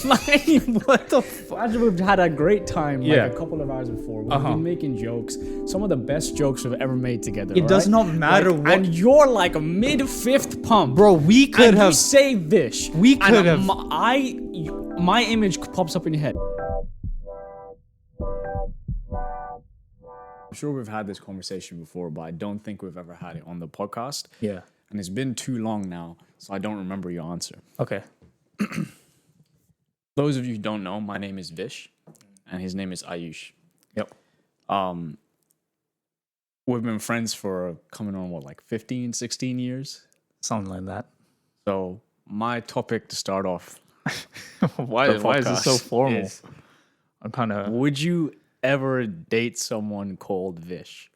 Like, what the fuck? Imagine we've had a great time like Yeah. a couple of hours before. We've been making jokes. Some of the best jokes we've ever made together. It does not matter like, what. And you're like a mid-fifth pump. Bro, we could and have. you say Vish. We could have. My image pops up in your head. I'm sure we've had this conversation before, but I don't think we've ever had it on the podcast. Yeah. And it's been too long now, so I don't remember your answer. Okay. Those of you who don't know, my name is Vish, and his name is Ayush. Yep. We've been friends for coming on, what, like 15, 16 years? Something like that. So my topic to start off, Why is it so formal? is, I'm kind of would you ever date someone called Vish?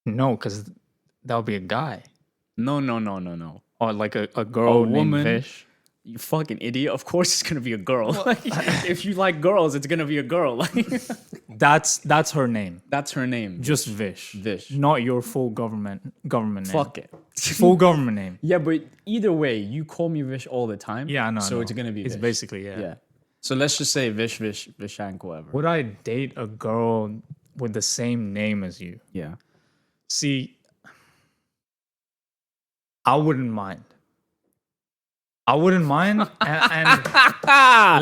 no, because that would be a guy No. or like a girl named woman. Vish. You fucking idiot. Of course it's going to be a girl. Like, if you like girls, it's going to be a girl. Like, That's her name. that's her name. Just Vish. Vish. Not your full government name. Fuck it. Full government name. Yeah, but either way, you call me Vish all the time. Yeah, I know. So it's going to be It's Vish. basically, yeah. Yeah. So let's just say Vishank, whatever. Would I date a girl with the same name as you? Yeah. See, I wouldn't mind. And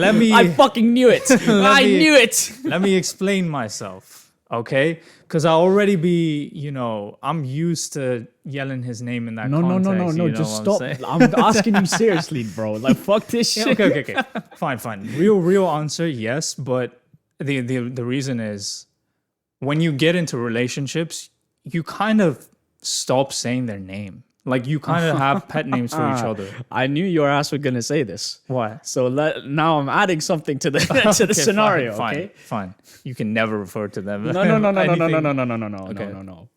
let me I fucking knew it. I knew it. let me explain myself, okay? Because I already I'm used to yelling his name in that No. context. you know Just what stop. I'm saying? I'm asking you seriously, bro. Like, fuck this Yeah, shit. okay. Fine. Real answer, yes. But the reason is when you get into relationships, you kind of stop saying their name. Like you kind of have pet names for each other. I knew your ass was gonna say this. Why? So now I'm adding something to the to the scenario. Okay. Fine. You can never refer to them. No. Anything. Okay. No.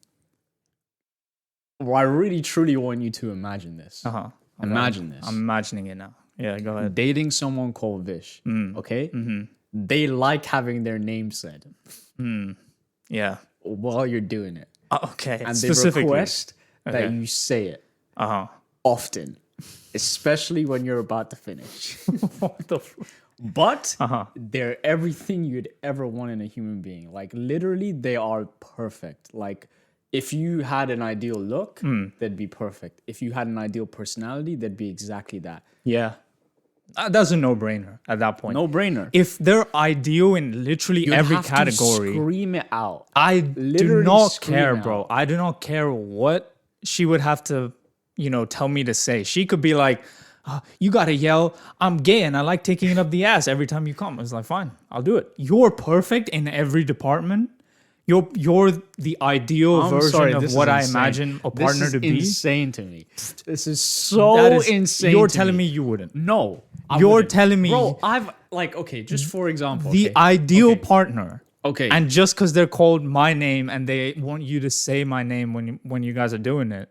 Well, I really truly want you to imagine this. Imagine this. I'm imagining it now. Yeah, go ahead. Dating someone called Vish. Okay. They like having their name said Yeah. while you're doing it, Okay. and they Specifically. request that Okay. you say it often, especially when you're about to finish. What the? But they're everything you'd ever want in a human being. Like literally, they are perfect. Like if you had an ideal look, they'd be perfect. If you had an ideal personality, they'd be exactly that. Yeah. That's a no-brainer at that point. No brainer. If they're ideal in literally every category, scream it out. I do Literally not scream care, out. bro. I do not care what she would have to, tell me to say. She could be like, you gotta yell, I'm gay and I like taking it up the ass every time you come. It's like, fine, I'll do it. You're perfect in every department. You're the ideal version of what I imagine a partner to be. Insane to me. This is so That is insane. You're to telling me you wouldn't. No. I You're wouldn't. telling me, Bro, I've okay, just for example. the okay. ideal Okay. partner. Okay. And just because they're called my name and they want you to say my name when you guys are doing it,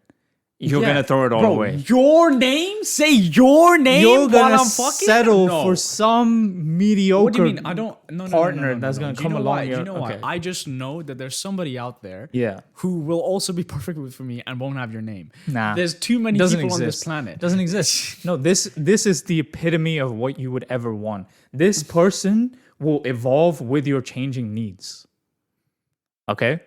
you're Yeah. gonna throw it all Bro, away. Your name? Say your name You're while gonna I'm fucking? settle No. for some mediocre What do you mean? I don't. No, partner no. that's gonna Do you come know along. why? Do you know why? Okay. I just know that there's somebody out there. Yeah. Who will also be perfect for me and won't have your name. Nah. There's too many Doesn't people on this exist. planet. Doesn't exist. No, this is the epitome of what you would ever want. This person will evolve with your changing needs. Okay?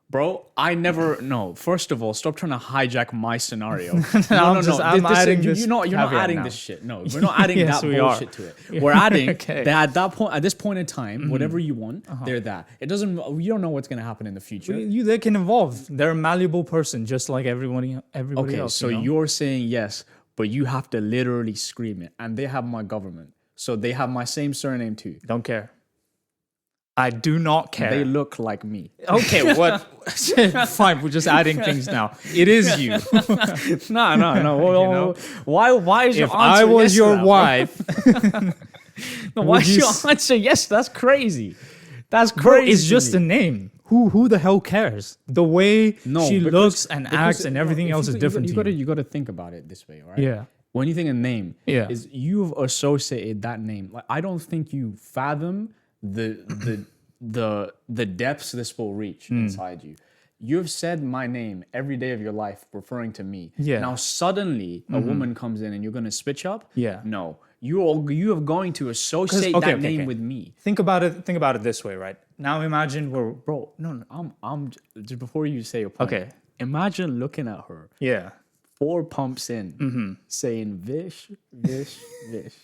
Bro, I never. No, first of all, stop trying to hijack my scenario. No. I'm adding this You're not caveat adding now. this shit. No, we're not adding Yes, that we are. bullshit to it. We're adding Okay. that at this point in time, whatever you want, they're that. It doesn't. You don't know what's gonna happen in the future. They can evolve. They're a malleable person just like everybody Okay, else. so you're saying yes, but you have to literally scream it, and they have my government, so they have my same surname too. don't care. I do not care. They look like me. Okay, what? Fine, we're just adding things now. It is you. No. Well, why is your If answer I was yes to your that, bro? wife, No, why would is you your answer yes? That's crazy. That's bro, crazy. it's just a name. Who the hell cares? The way she because- looks and because- acts and everything no, else is different to you. You got to think about it this way, all right? Yeah. When you think a name, Yeah. is you've associated that name. Like I don't think you fathom the depths this will reach Hmm. inside you. You've said my name every day of your life, referring to me. Yeah. Now suddenly a woman comes in and you're gonna switch up. Yeah. No, You are going to associate that name with me. Think about it this way, right? Now imagine we're Bro, no, I'm just before you say your point. Okay. Imagine looking at her, yeah. 4 pumps in, saying vish, vish, vish.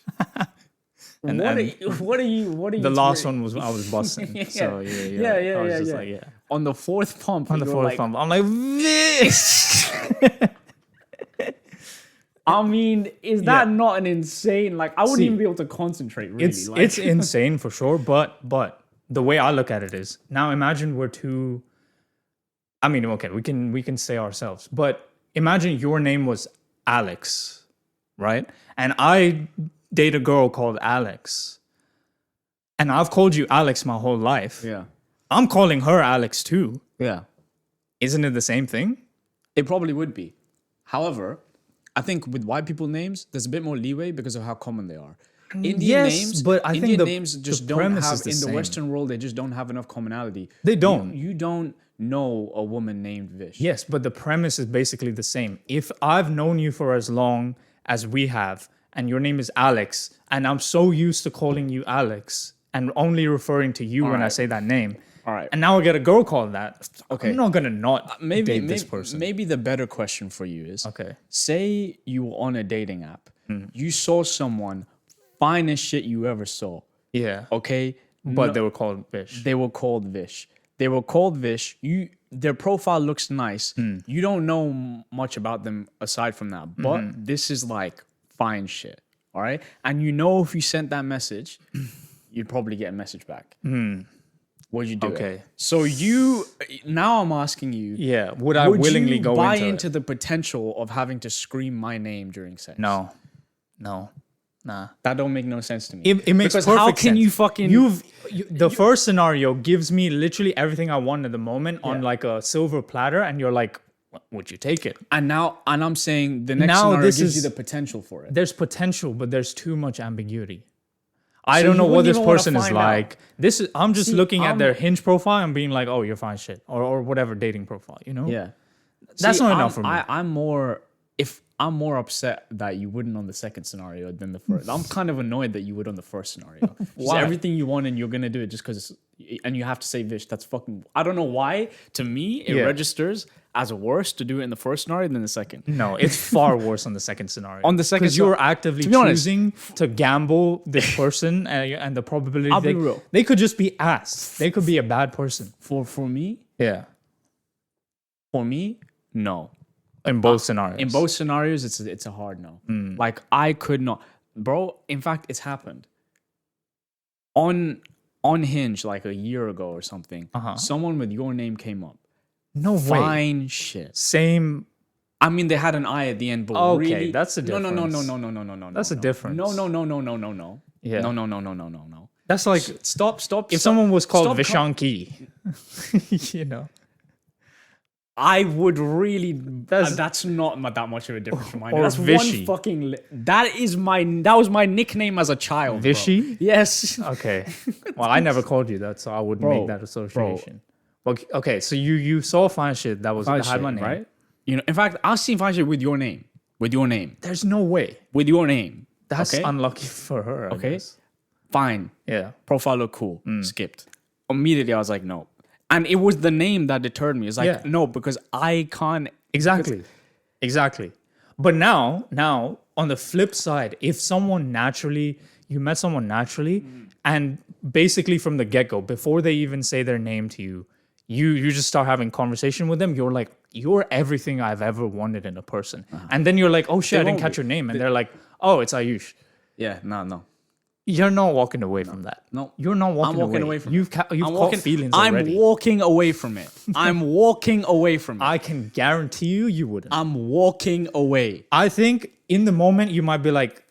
What are you? The last one was I was busting. So yeah. I was just like, yeah. On the 4th pump, On the 4th pump, I'm like, this. I mean, is that not an insane? Like, I wouldn't even be able to concentrate. Really, it's insane for sure. But the way I look at it is, now imagine we're two. I mean, okay, we can say ourselves, but imagine your name was Alex, right? And I date a girl called Alex, and I've called you Alex my whole life. Yeah, I'm calling her Alex too. yeah. Isn't it the same thing? It probably would be. However, I think with white people names, there's a bit more leeway because of how common they are. Indian names, but I think names just don't have in the same. Western world. They just don't have enough commonality. They don't. You don't know a woman named Vish. Yes, but the premise is basically the same. If I've known you for as long as we have, and your name is Alex, and I'm so used to calling you Alex and only referring to you when I say that name. All right. And now I get a girl called that. Okay. I'm not gonna not maybe date this person. Maybe the better question for you is, Okay. say you were on a dating app, you saw someone, finest shit you ever saw. Yeah. Okay. But they were called Vish. They were called Vish. Their profile looks nice. You don't know much about them aside from that. But this is like fine shit. All right. And you know, if you sent that message, you'd probably get a message back. Would you do it? Okay. So now I'm asking you. Yeah. Would I willingly go buy into into the potential of having to scream my name during sex? No. Nah. That don't make no sense to me. It makes because perfect how can sense. you fucking the first scenario gives me literally everything I want at the moment on like a silver platter, and you're like, would you take it? and I'm saying the next scenario gives you the potential for it. There's potential, but there's too much ambiguity. I So don't you know what wouldn't this even wanna person is find out. like. I'm just looking at their Hinge profile and being like, oh, you're fine shit, or whatever dating profile, you know? Yeah. That's not enough for me. I'm more upset that you wouldn't on the second scenario than the first. I'm kind of annoyed that you would on the first scenario. Just everything you want and you're gonna do it just because, and you have to say Vish. That's fucking. I don't know why. To me, it registers as worse to do it in the first scenario than the second. No, it's far worse on the second scenario. On the second, because you're actively to be honest, choosing to gamble this person and the probability I'll be real. they could just be ass. They could be a bad person. For me, Yeah. For me, no. In both scenarios. In both scenarios, it's a hard no. Like I could not, bro. In fact, it's happened. On Hinge, like a year ago or something, someone with your name came up. No way. Fine shit. Same. I mean, they had an I at the end, but Okay, really, that's a difference. No. That's a difference. No. Yeah. No. That's like Stop. if someone was called stop Vishanki, you know. I would really. That's not that much of a difference from mine. Or That's Vishy. one fucking. That was my nickname as a child. Vishy? Bro. Yes. Okay. Well, I never called you that, so I wouldn't make that association. Well, okay, so you saw fine shit that had my name, right? You know, in fact, I've seen fine shit with your name. There's no way. With your name. That's okay? unlucky for her. I guess. Fine. Yeah. Profile looked cool. Skipped. Immediately, I was like, no. And it was the name that deterred me. It's like, no, because I can't. Exactly. But now, on the flip side, if you met someone naturally, and basically from the get-go, before they even say their name to you, you just start having conversation with them, you're like, you're everything I've ever wanted in a person. And then you're like, oh shit, I didn't catch your name. And they're like, oh, it's Ayush. Yeah, no. You're not walking away from that. No. You're not walking away from You've caught feelings already. I'm walking away from it. I can guarantee you wouldn't. I'm walking away. I think in the moment you might be like,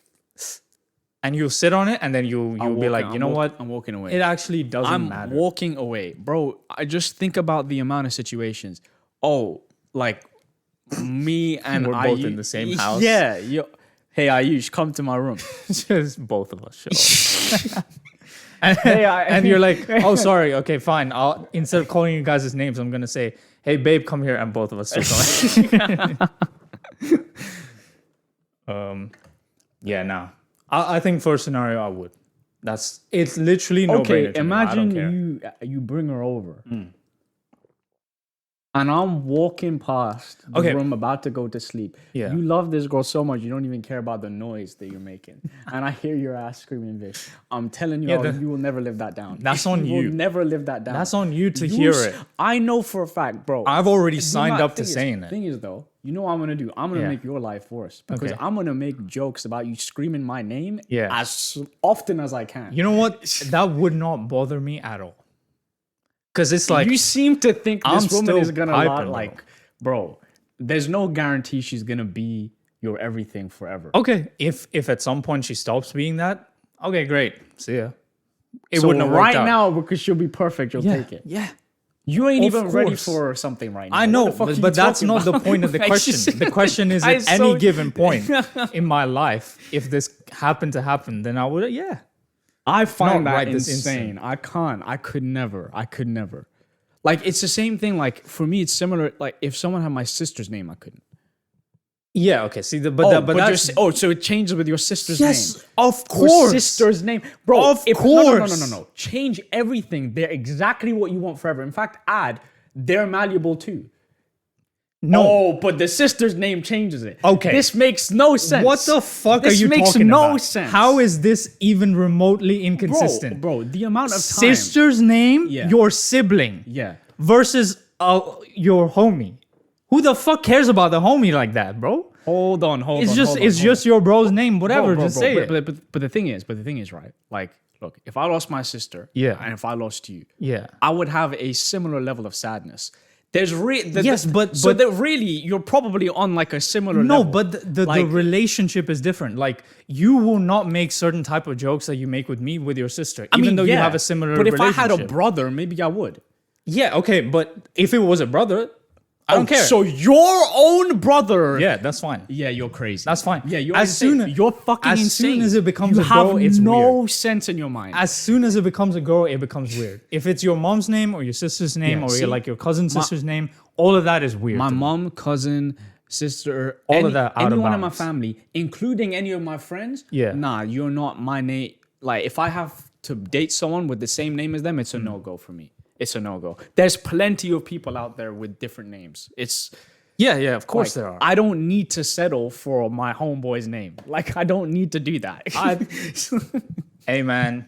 and you'll sit on it, and then you'll be like, you know what? I'm walking away. It actually doesn't matter. I'm walking away. Bro, I just think about the amount of situations. Oh, like me and we're both in the same house. Yeah. Hey, Ayush, come to my room. Just both of us show up. and you're like, oh, sorry. Okay, fine. Instead of calling you guys' names, I'm going to say, hey, babe, come here. And both of us still come. Yeah, no. I think first scenario I would. It's literally no brainer. Okay, imagine you bring her over. And I'm walking past the room about to go to sleep. Yeah. You love this girl so much, you don't even care about the noise that you're making. And I hear your ass screaming, Vish. I'm telling you, you will never live that down. That's on you. You will never live that down. That's on you to hear it. I know for a fact, bro. I've already signed up to saying The it. thing is, though, you know what I'm going to do? I'm going to make your life worse. Because I'm going to make jokes about you screaming my name as often as I can. You know what? That would not bother me at all. Because it's like, you seem to think this woman is gonna piping, bro. There's no guarantee she's gonna be your everything forever. okay, if at some point she stops being that, okay, great, see ya. It So wouldn't have worked right out. now, because she'll be perfect, you'll take it. Yeah, You ain't Of even ready course. for something right now. I know, What the fuck are you but that's talking not the about? point of the Like, question. The question is, I at so- any given point in my life, if this happened to happen, then I would, I find Not that right this insane. I could never. Like, it's the same thing. Like, for me, it's similar. Like, if someone had my sister's name, I couldn't. yeah, okay. See, but But that's so it changes with your sister's yes, name. of Your course. sister's name, bro. Of No, course. no. Change everything. They're exactly what you want forever. In fact, they're malleable too. No, Oh, but the sister's name changes it. Okay. This makes no sense. what the fuck This are you makes talking no about? sense. How is this even remotely inconsistent? Bro, the amount of time. Sister's name, Yeah. your sibling, Yeah. versus your homie. Who the fuck cares about the homie like that, bro? Hold on. It's just your bro's name, whatever. Bro, just say it. But the thing is, right? Like, look, if I lost my sister, Yeah. and if I lost you, Yeah. I would have a similar level of sadness. There's Yes, but that really you're probably on like a similar No, level. but the relationship is different. Like, you will not make certain type of jokes that you make with me with your sister, even though you have a similar But if relationship. I had a brother, maybe I would. yeah, okay, but if it was a brother, I don't care. So your own brother. yeah, that's fine. Yeah, you're crazy. That's fine. Yeah, you're As insane. soon- You're fucking as insane. soon as it becomes you a girl, have it's no sense in your mind. As soon as it becomes a girl, it becomes weird. If it's your mom's name or your sister's name Yeah, or see? your cousin's sister's name, all of that is weird. My to me. mom, cousin, sister, All of that out of anyone in my bounds. family, including any of my friends. Yeah. Nah, you're not my name. Like, if I have to date someone with the same name as them, it's a no go for me. It's a no go. There's plenty of people out there with different names. It's Yeah, of course like, there are. I don't need to settle for my homeboy's name. Like, I don't need to do that. Hey, man.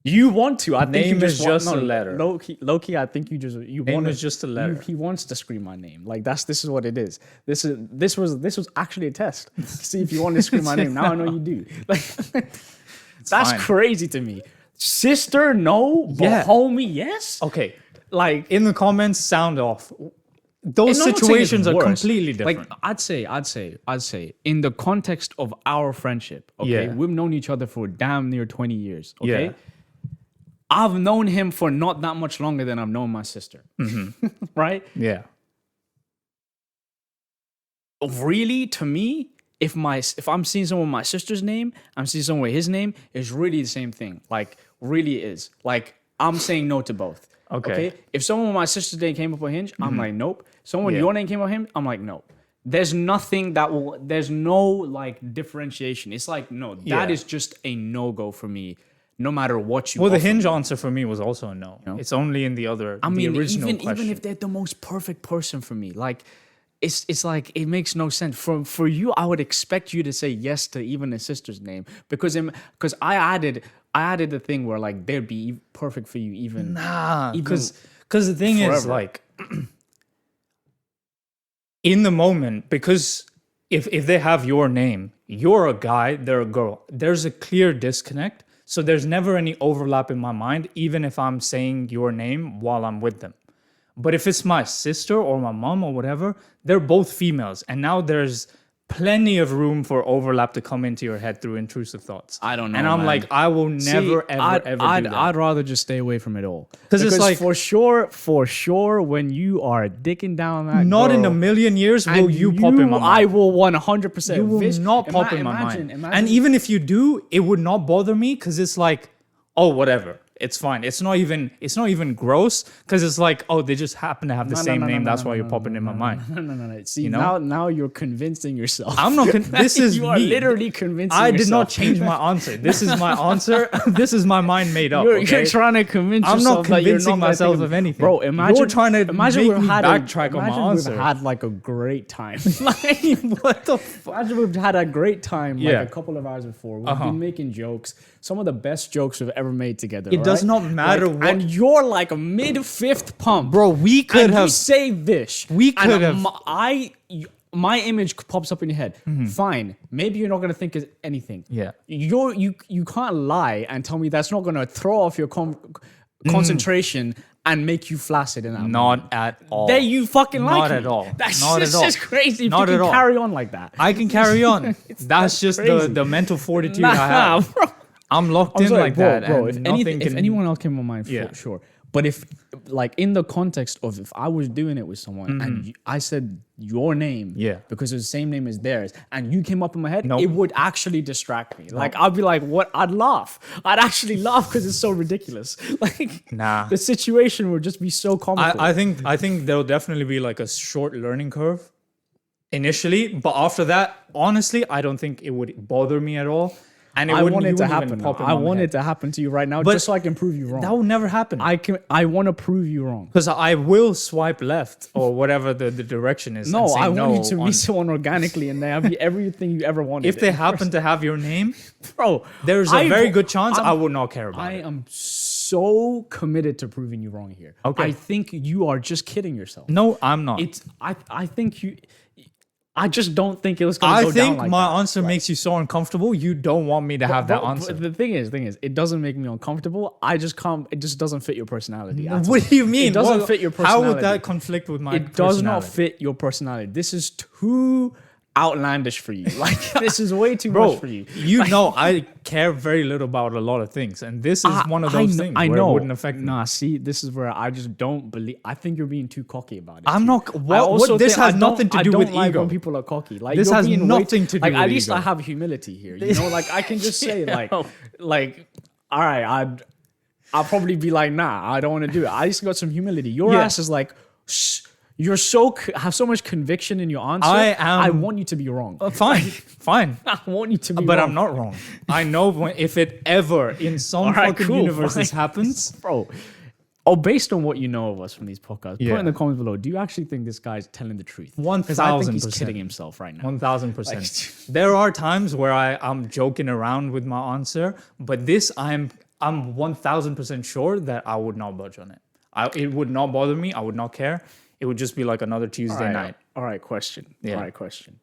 You want to. I think Name you is just a letter. Low key, I think you Name want is just a letter. He wants to scream my name. Like, this is what it is. This was actually a test. See if you want to scream my name. Now I know you do. Like, that's fine. crazy to me. Sister, no, but Yeah. homie, yes. Okay, Like, in the comments, sound off. Those and I'm not saying it's situations are worse. completely different. Like, I'd say, in the context of our friendship, okay, Yeah. we've known each other for damn near 20 years, okay? Yeah. I've known him for not that much longer than I've known my sister, right? yeah. Really, to me, if I'm seeing someone with my sister's name, I'm seeing someone with his name, it's really the same thing. Like, really is. Like, I'm saying no to both. Okay. If someone with my sister's name came up with Hinge, I'm like, nope. Someone with Yeah. your name came up with him, I'm like, nope. There's nothing there's no like differentiation. It's like, no, that Yeah. is just a no-go for me, no matter what you Well, the offer Hinge me. answer for me was also a no. It's only in the original even question. if they're the most perfect person for me, like it's like it makes no sense. For you, I would expect you to say yes to even a sister's name because I added the thing where like they'd be perfect for you even because the thing is forever. like in the moment, because if they have your name, you're a guy, they're a girl. There's a clear disconnect. So there's never any overlap in my mind, even if I'm saying your name while I'm with them. But if it's my sister or my mom or whatever, they're both females. And now there's plenty of room for overlap to come into your head through intrusive thoughts. I don't know, And I'm man. like, I will never, ever do that. I'd rather just stay away from it all. Because it's like- for sure, when you are dicking down that Not in a girl, million years will and you pop in my mind. I will 100%. You will Vish, not pop in my imagine- mind. imagine- And even if you do, it would not bother me because it's like, oh, whatever. It's fine. It's not even gross because it's like, oh, they just happen to have the same name. That's why you're popping in my mind. No. See, You know? now you're convincing yourself. I'm not. This is you are me. literally convincing. I yourself. did not change my answer. This is my answer. This is my mind made up. You're okay? trying to convince I'm yourself not convincing that myself you're of anything. Bro, imagine You're trying to imagine make we've me had backtrack on my imagine answer. We've had like a great time. What the fuck? Imagine we've had a great time like Yeah. a couple of hours before. We've been making jokes. Some of the best jokes we've ever made together. It does right? not matter Like, what- And you're like a mid-fifth pump. Bro, we could and have. you say Vish. We could and have- my image pops up in your head. Fine. Maybe you're not gonna think of anything. Yeah. You can't lie and tell me that's not gonna throw off your concentration and make you flaccid in that moment. Not at all. There you fucking like Not me. at all. That's Not just, at all. just crazy if Not you at can all. carry on like that. I can carry on. That's just crazy. the mental fortitude I have. Bro. I'm locked I'm in sorry, like bro, that. bro. and If nothing anything, if can- anyone else came on mind, Yeah. sure. But if, like, in the context of if I was doing it with someone and I said your name, Yeah. because it's the same name as theirs, and you came up in my head, Nope. it would actually distract me. Like, I'd be like, what? I'd laugh. I'd actually laugh because it's so ridiculous. Like, Nah. the situation would just be so comical. I think there'll definitely be like a short learning curve initially, but after that, honestly, I don't think it would bother me at all. And it I wouldn't, want you it to wouldn't even happen. pop in I my want head. it to happen to you right now, But just so I can prove you wrong. That will never happen. I want to prove you wrong. Because I will swipe left or whatever the direction is. No, and say I want you to on- meet someone organically and they have everything you ever wanted. If they happen to have your name, bro, there's a very good chance I would not care about I it. am so committed to proving you wrong here. Okay. I think you are just kidding yourself. No, I'm not. I think you. I just don't think it was going to I go down think like my that. answer makes you so uncomfortable. You don't want me to have that But answer. the thing is, it doesn't make me uncomfortable. I just can't. It just doesn't fit your personality. at all. What do you mean? It doesn't What- fit your How personality. would that conflict with my It does not personality? fit your personality. This is too outlandish for you. Like this is way too Bro, much for you. you know I care very little about a lot of things, and this is one of those things I where know. it wouldn't affect me. Nah, see, this is where I just don't believe. I think you're being too cocky about it. I'm too. not. I What also this think- has I don't- nothing to I do don't with like ego. when people are cocky. Like This you're has being nothing to do like, with at least ego. I have humility here. You know, like I can just say like, all right, I'll probably be like, nah, I don't want to do it. I just got some humility. Your Yeah. ass is like, shh, you're have so much conviction in your answer. I want you to be wrong. Fine, fine. I want you to be But wrong. I'm not wrong. I know if it ever in some All right, fucking cool, universe this fine. happens. Bro. Oh, based on what you know of us from these podcasts, Yeah. put in the comments below. Do you actually think this guy's telling the truth? Because I think he's 1000%. kidding himself right now. 1000%. There are times where I'm joking around with my answer, but this I'm 1000% sure that I would not budge on it. It would not bother me. I would not care. It would just be like another Tuesday night. All right, question. Yeah. All right, question.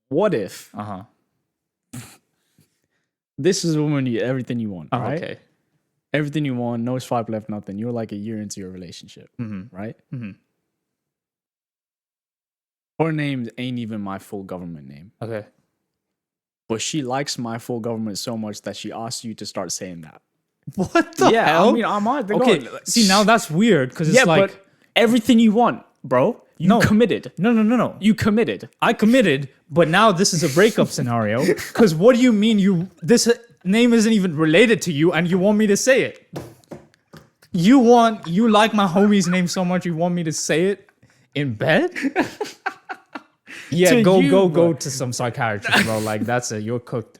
What if Uh-huh. this is a woman everything you want, right? Okay. Everything you want, no swipe left, nothing. You're like a year into your relationship, right? Her name ain't even my full government name. Okay. But she likes my full government so much that she asks you to start saying that. What the hell? I mean, I might. Okay. See, now that's weird because it's Yeah, like but everything you want, bro. You No. committed. no. You committed. I committed, but now this is a breakup scenario. Because what do you mean this name isn't even related to you and you want me to say it? You like my homie's name so much you want me to say it in bed? Yeah, To you, go bro. to some psychiatrist, bro. Like that's it. You're cooked.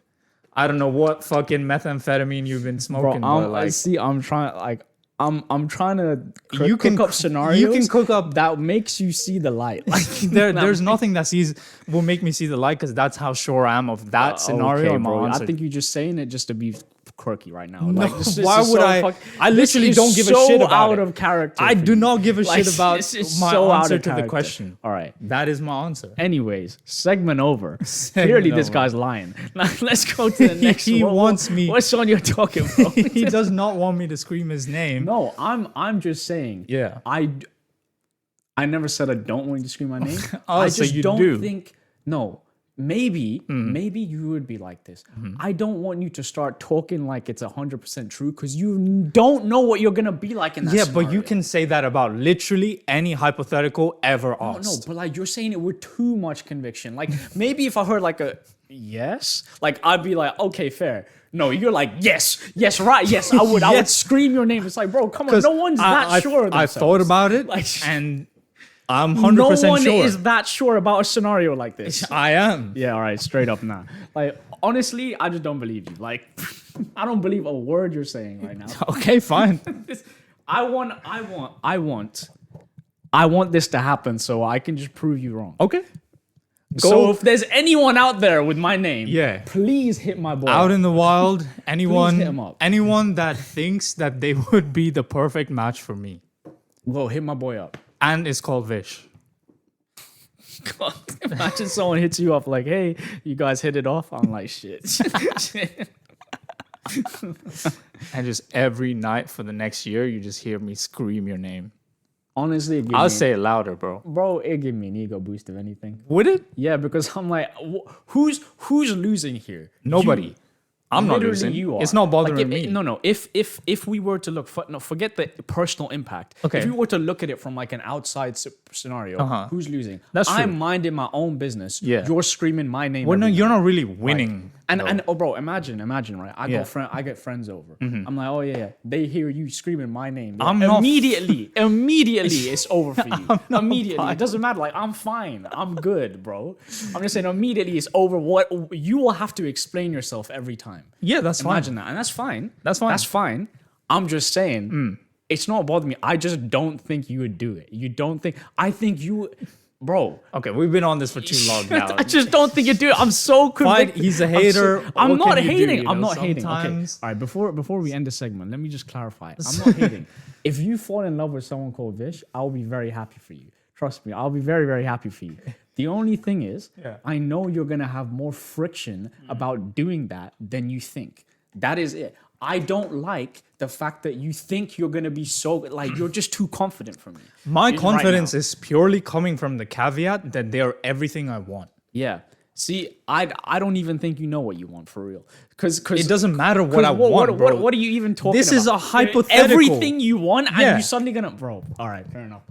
I don't know what fucking methamphetamine you've been Bro, smoking, but like I'm trying. Like, I'm trying to You can cook up cr- scenarios. you can cook up- that makes you see the light. Like, there's nothing that will make me see the light because that's how sure I am of that scenario. Okay, in my bro. answer. I think you're just saying it just to be quirky right now. No, Like, this why is would so I? I literally this don't is give a so shit about out it. of character. I for do you. not give a Like, shit about this is my so out answer of to the character. question. All right. That is my answer. Anyways, segment over. Clearly, this over. guy's lying. Now, let's go to the next. He wants me- What's on your talking, bro? He does not want me to scream his name. No, I'm just saying. Yeah. I never said I don't want you to scream my name. Oh, I so just you don't do. think. No, maybe you would be like this. I don't want you to start talking like it's 100% true because you don't know what you're gonna be like in that. Yeah, but you scenario. can say that about literally any hypothetical ever No, asked. but like you're saying it with too much conviction. Like maybe if I heard like a yes, like I'd be like, okay, fair. No, you're like, yes, right, yes, I would Yes. scream your name. It's like, bro, come on, no one's that sure of I themselves. thought about it, Like- and I'm No 100% one sure. is that sure about a scenario like this. I am. Yeah, all right, straight up now. Like, honestly, I just don't believe you. Like, I don't believe a word you're saying right now. Okay, fine. I want this to happen so I can just prove you wrong. Okay. So if there's anyone out there with my name, Yeah. please hit my boy. Out in the wild, hit 'em anyone up. that thinks that they would be the perfect match for me. Whoa, hit my boy up. And it's called Vish. God, imagine someone hits you up like, hey, you guys hit it off. I'm like, shit. And just every night for the next year, you just hear me scream your name. Honestly, it give I'll me, say it louder, bro. bro, it give me an ego boost if anything. Would it? Yeah, because I'm like, who's losing here? Nobody. You. I'm not Literally losing. you are. It's not bothering Like, me. No. If we were to look, forget the personal impact. Okay. If we were to look at it from like an outside scenario, who's losing? That's true. I'm minding my own business. Yeah. You're screaming my name. Well, no, every you're night. not really winning. And oh, bro, imagine, right? I get friends over. I'm like, oh yeah. They hear you screaming my name. I'm not immediately, it's over for you. Immediately, it doesn't matter. Like I'm fine. I'm good, bro. I'm just saying, immediately it's over. What you will have to explain yourself every time. Yeah, that's fine. Imagine that, and that's fine. That's fine. That's fine. I'm just saying, it's not bothering me. I just don't think you would do it. You don't think? I think you, bro. Okay, we've been on this for too long now. I just don't think you do it. I'm so Fine, convicted. he's a hater. I'm What not can you do, hating. you I'm know? not hating. Okay. Sometimes- All right. Before we end the segment, let me just clarify. I'm not hating. If you fall in love with someone called Vish, I'll be very happy for you. Trust me, I'll be very, very happy for you. The only thing is, I know you're gonna have more friction about doing that than you think. That is it. I don't like the fact that you think you're gonna be so like you're just too confident for me. My Right confidence now. is purely coming from the caveat that they are everything I want. Yeah. See, I don't even think you know what you want for real. Because It doesn't matter what I want, bro. What are you even talking This about? is a hypothetical. Everything you want, and Yeah. you're suddenly gonna, bro. All right, fair enough.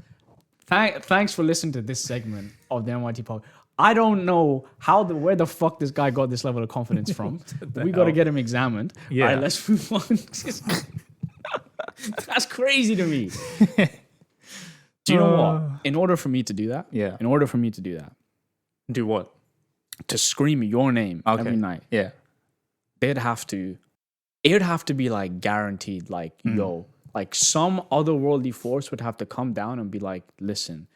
Thanks for listening to this segment of the MYT podcast. I don't know where the fuck this guy got this level of confidence from. We got to get him examined. Yeah. All right, let's move on. That's crazy to me. Do you know what? In order for me to do that, Do what? to scream your name every night, Yeah. it would have to be like guaranteed, like, yo, like some otherworldly force would have to come down and be like, listen,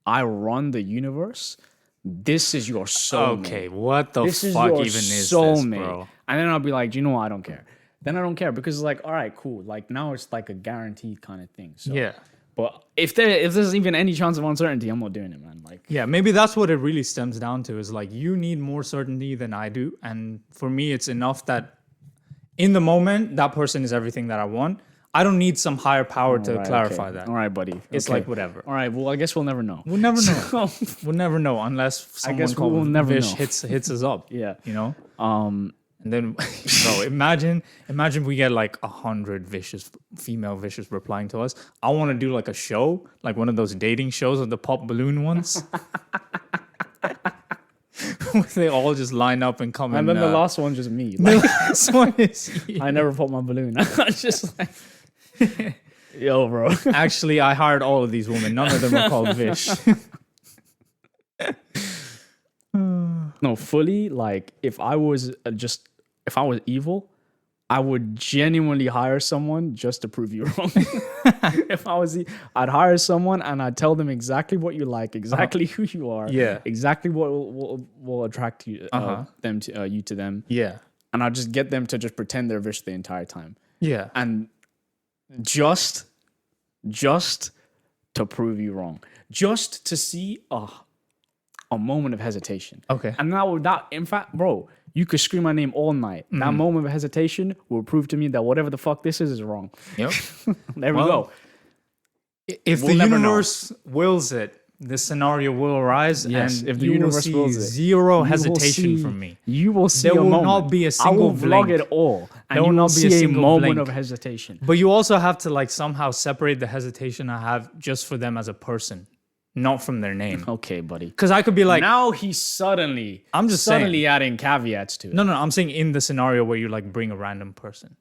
I run the universe. This is your soulmate. Okay, what the This is fuck your even is this, soulmate. bro? And then I'll be like, do you know what? I don't care. Then I don't care because it's like, all right, cool. Like now it's like a guaranteed kind of thing. So, Yeah. But if there's even any chance of uncertainty, I'm not doing it, man. Like, Yeah, maybe that's what it really stems down to is like you need more certainty than I do. And for me, it's enough that in the moment, that person is everything that I want. I don't need some higher power to right, clarify okay. that. All right, buddy. It's Okay. like whatever. All right. Well, I guess we'll never know. We'll never know. So- We'll never know unless someone guess we called will never Vish know. hits us up. Yeah. You know? And then, bro, imagine we get like 100 female vicious replying to us. I want to do like a show, like one of those dating shows of the pop balloon ones. Where they all just line up and come And then the last one's just me. the Like, last one is you. I never put my balloon. I was just like, yo, bro. Actually, I hired all of these women. None of them are called Vish. No, fully. Like, if I was evil, I would genuinely hire someone just to prove you wrong. If I was, I'd hire someone and I'd tell them exactly what you like, exactly who you are, Yeah. exactly what will attract you, them to you to them, Yeah. and I'll just get them to just pretend they're Vish the entire time, Yeah. and just to prove you wrong, just to see a moment of hesitation. Okay. And now that, in fact, bro, you could scream my name all night. That moment of hesitation will prove to me that whatever the fuck this is wrong. Yep. There we Well, go. If We'll the never know. universe wills it, this scenario will arise, Yes, and if the you universe will see wills it. zero You will hesitation see- from me. You will see There a will moment. not be a I single will vlog blink. it all. And There will you will not be a see a single moment blink. of hesitation. But you also have to like somehow separate the hesitation I have just for them as a person. not from their name. Okay, buddy. Because I could be like, Now he's suddenly, I'm just suddenly adding caveats to it. no, I'm saying in the scenario where you like bring a random person,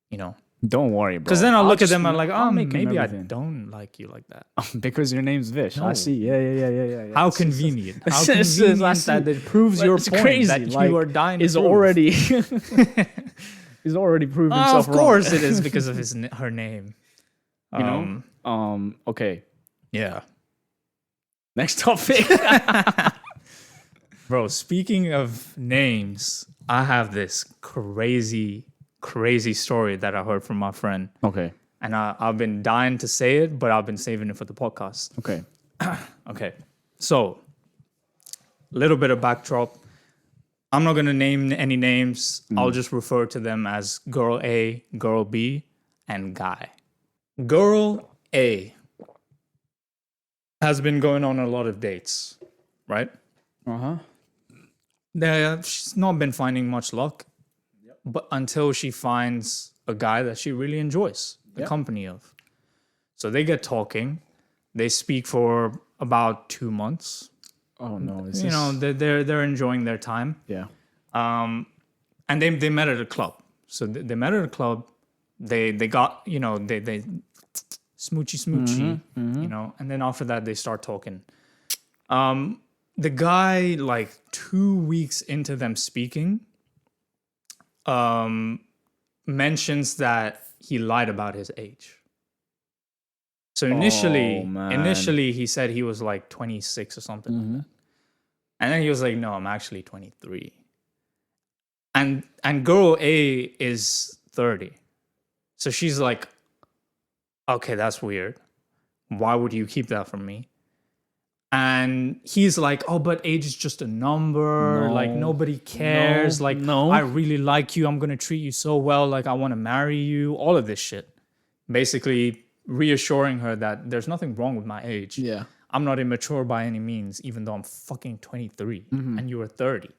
you know. Don't worry, bro. Because then I'll look at them and like, I'll oh, make him maybe I everything. don't like you like that. Because your name's Vish. I see. Yeah. How convenient. How It's just- convenient I see. that it proves your It's point crazy. that Like, you are dying to is prove. already he's already proved himself Of wrong. course it is because of her name. You know? Okay. Yeah. Next topic. Bro, speaking of names, I have this crazy story that I heard from my friend. Okay. And I've been dying to say it, but I've been saving it for the podcast. Okay. Okay. So, little bit of backdrop. I'm not going to name any names. I'll just refer to them as girl A, girl B, and guy. Girl A has been going on a lot of dates, right? Uh-huh. She's not been finding much luck, but until she finds a guy that she really enjoys the company of. So they get talking. They speak for about 2 months. Oh no. You know, they're enjoying their time. Yeah. And they met at a club. So they met at a club. They got, you know, they smoochy, you know, and then after that they start talking. The guy, like 2 weeks into them speaking, mentions that he lied about his age. So initially he said he was like 26 or something like that. And then he was like, no, I'm actually 23. And girl A is 30. So she's like, okay, that's weird. Why would you keep that from me? And he's like, oh, but age is just a number. Like, nobody cares. I really like you. I'm going to treat you so well. Like, I want to marry you. All of this shit. Basically reassuring her that there's nothing wrong with my age. Yeah. I'm not immature by any means, even though I'm fucking 23 and you were 30.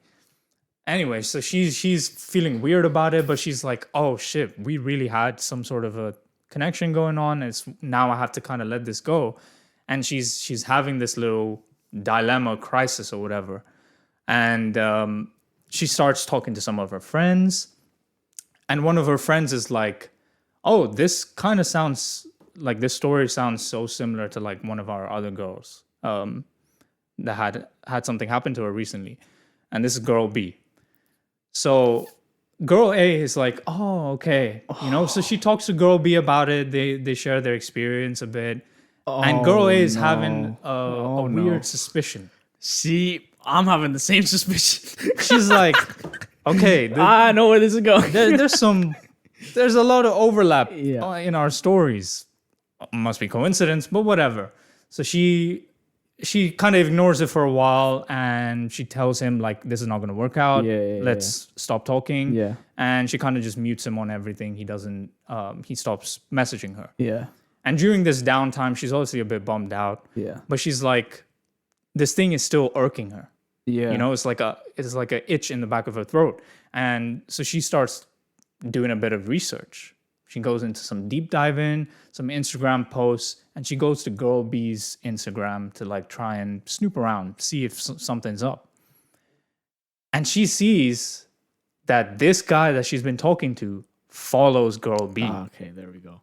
Anyway, so she's feeling weird about it, but she's like, oh shit, we really had some sort of a connection going on. Now I have to kind of let this go. And she's having this little dilemma, crisis or whatever. And she starts talking to some of her friends. And one of her friends is like, oh, this kind of sounds like this story sounds so similar to like one of our other girls that had something happen to her recently. And this is girl B. So girl A is like, oh, okay. You know, so she talks to girl B about it. They share their experience a bit. And girl A is having a weird suspicion. See, I'm having the same suspicion. She's like, okay, I know where this is going. there's a lot of overlap Yeah. in our stories. Must be coincidence, but whatever. So she kind of ignores it for a while, and she tells him like, this is not going to work out. Let's stop talking. Yeah. And she kind of just mutes him on everything. He stops messaging her. Yeah. And during this downtime, she's obviously a bit bummed out. Yeah. But she's like, this thing is still irking her. Yeah. You know, it's like a itch in the back of her throat. And so she starts doing a bit of research. She goes into some deep dive in, some Instagram posts, and she goes to girl B's Instagram to like try and snoop around, see if something's up. And she sees that this guy that she's been talking to follows girl B. Okay, there we go.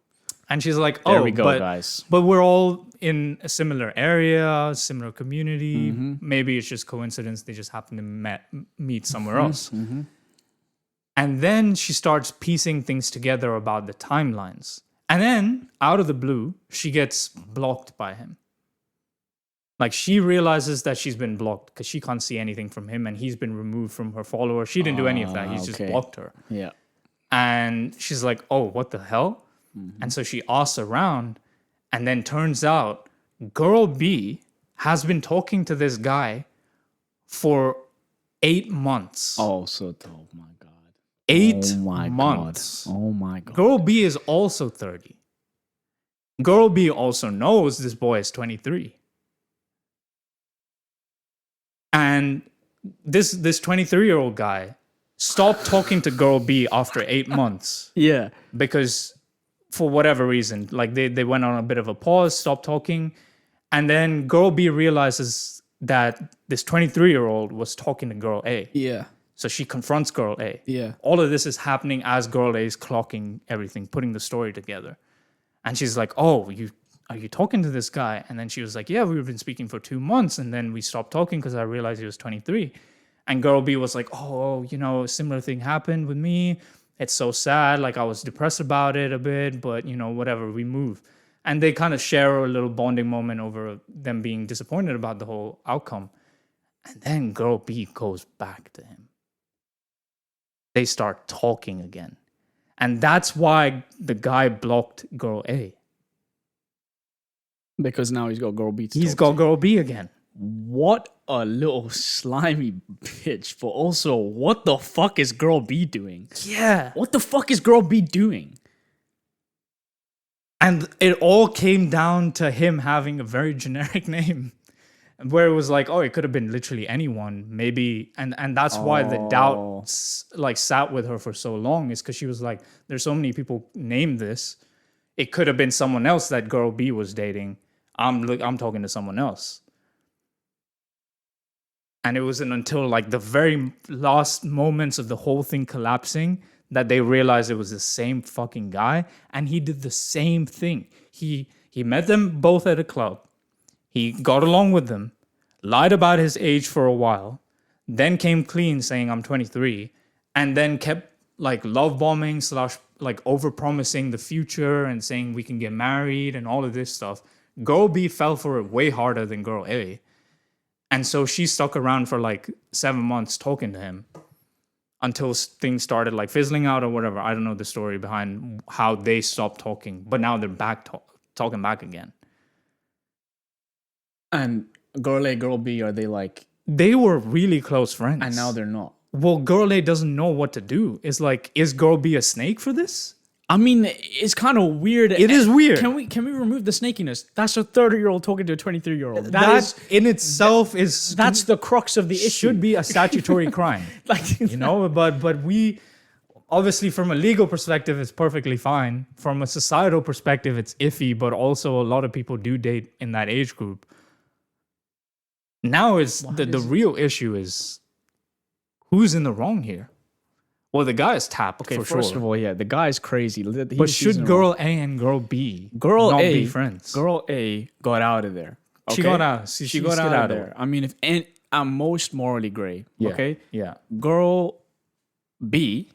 And she's like, There we go, but, guys. But we're all in a similar area, similar community. Maybe it's just coincidence. They just happen to meet somewhere else. And then she starts piecing things together about the timelines. And then, out of the blue, she gets blocked by him. Like, she realizes that she's been blocked because she can't see anything from him, and he's been removed from her followers. She didn't do any of that. He's just blocked her. Yeah. And she's like, oh, what the hell? And so she asks around, and then turns out girl B has been talking to this guy for 8 months. Oh, so dope. My God. 8 Oh my months. God. Oh my God. Girl B is also 30. Girl B also knows this boy is 23. And this 23-year-old guy stopped talking to girl B after 8 months Yeah. because for whatever reason, like they went on a bit of a pause, stopped talking. And then girl B realizes that this 23-year-old was talking to girl A. Yeah. So she confronts girl A. Yeah. All of this is happening as girl A is clocking everything, putting the story together. And she's like, oh, are you talking to this guy? And then she was like, yeah, we've been speaking for 2 months. And then we stopped talking because I realized he was 23. And girl B was like, oh, a similar thing happened with me. It's so sad. Like, I was depressed about it a bit, but, whatever, we move. And they kind of share a little bonding moment over them being disappointed about the whole outcome. And then girl B goes back to him. They start talking again. And that's why the guy blocked girl A. Because now he's got girl B. He's got girl B again. What a little slimy bitch. But also, what the fuck is girl B doing? Yeah. What the fuck is girl B doing? And it all came down to him having a very generic name. Where it was like, oh, it could have been literally anyone, maybe. And that's why the doubt sat with her for so long, is because she was like, there's so many people named this. It could have been someone else that girl B was dating. I'm talking to someone else. And it wasn't until like the very last moments of the whole thing collapsing that they realized it was the same fucking guy. And he did the same thing. He met them both at a club. He got along with them, lied about his age for a while, then came clean saying I'm 23, and then kept like love bombing / like overpromising the future and saying we can get married and all of this stuff. Girl B fell for it way harder than girl A. And so she stuck around for like 7 months talking to him until things started like fizzling out or whatever. I don't know the story behind how they stopped talking, but now they're back talking back again. And girl A, girl B, are they like... They were really close friends. And now they're not. Well, girl A doesn't know what to do. It's like, is girl B a snake for this? I mean, it's kind of weird. It is weird. Can we remove the snakiness? That's a 30-year-old talking to a 23-year-old. That in itself is... That's the crux of the issue. Should be a statutory crime. But we... Obviously, from a legal perspective, it's perfectly fine. From a societal perspective, it's iffy, but also a lot of people do date in that age group. Now the real issue is who's in the wrong here? Well, the guy is tapped, okay, for first sure. of all, yeah, the guy's crazy. But should girl A and girl B not be friends? Girl A got out of there. Okay? She got out. She got out of there. I mean, I'm most morally gray. Yeah. Okay. Yeah. Girl B.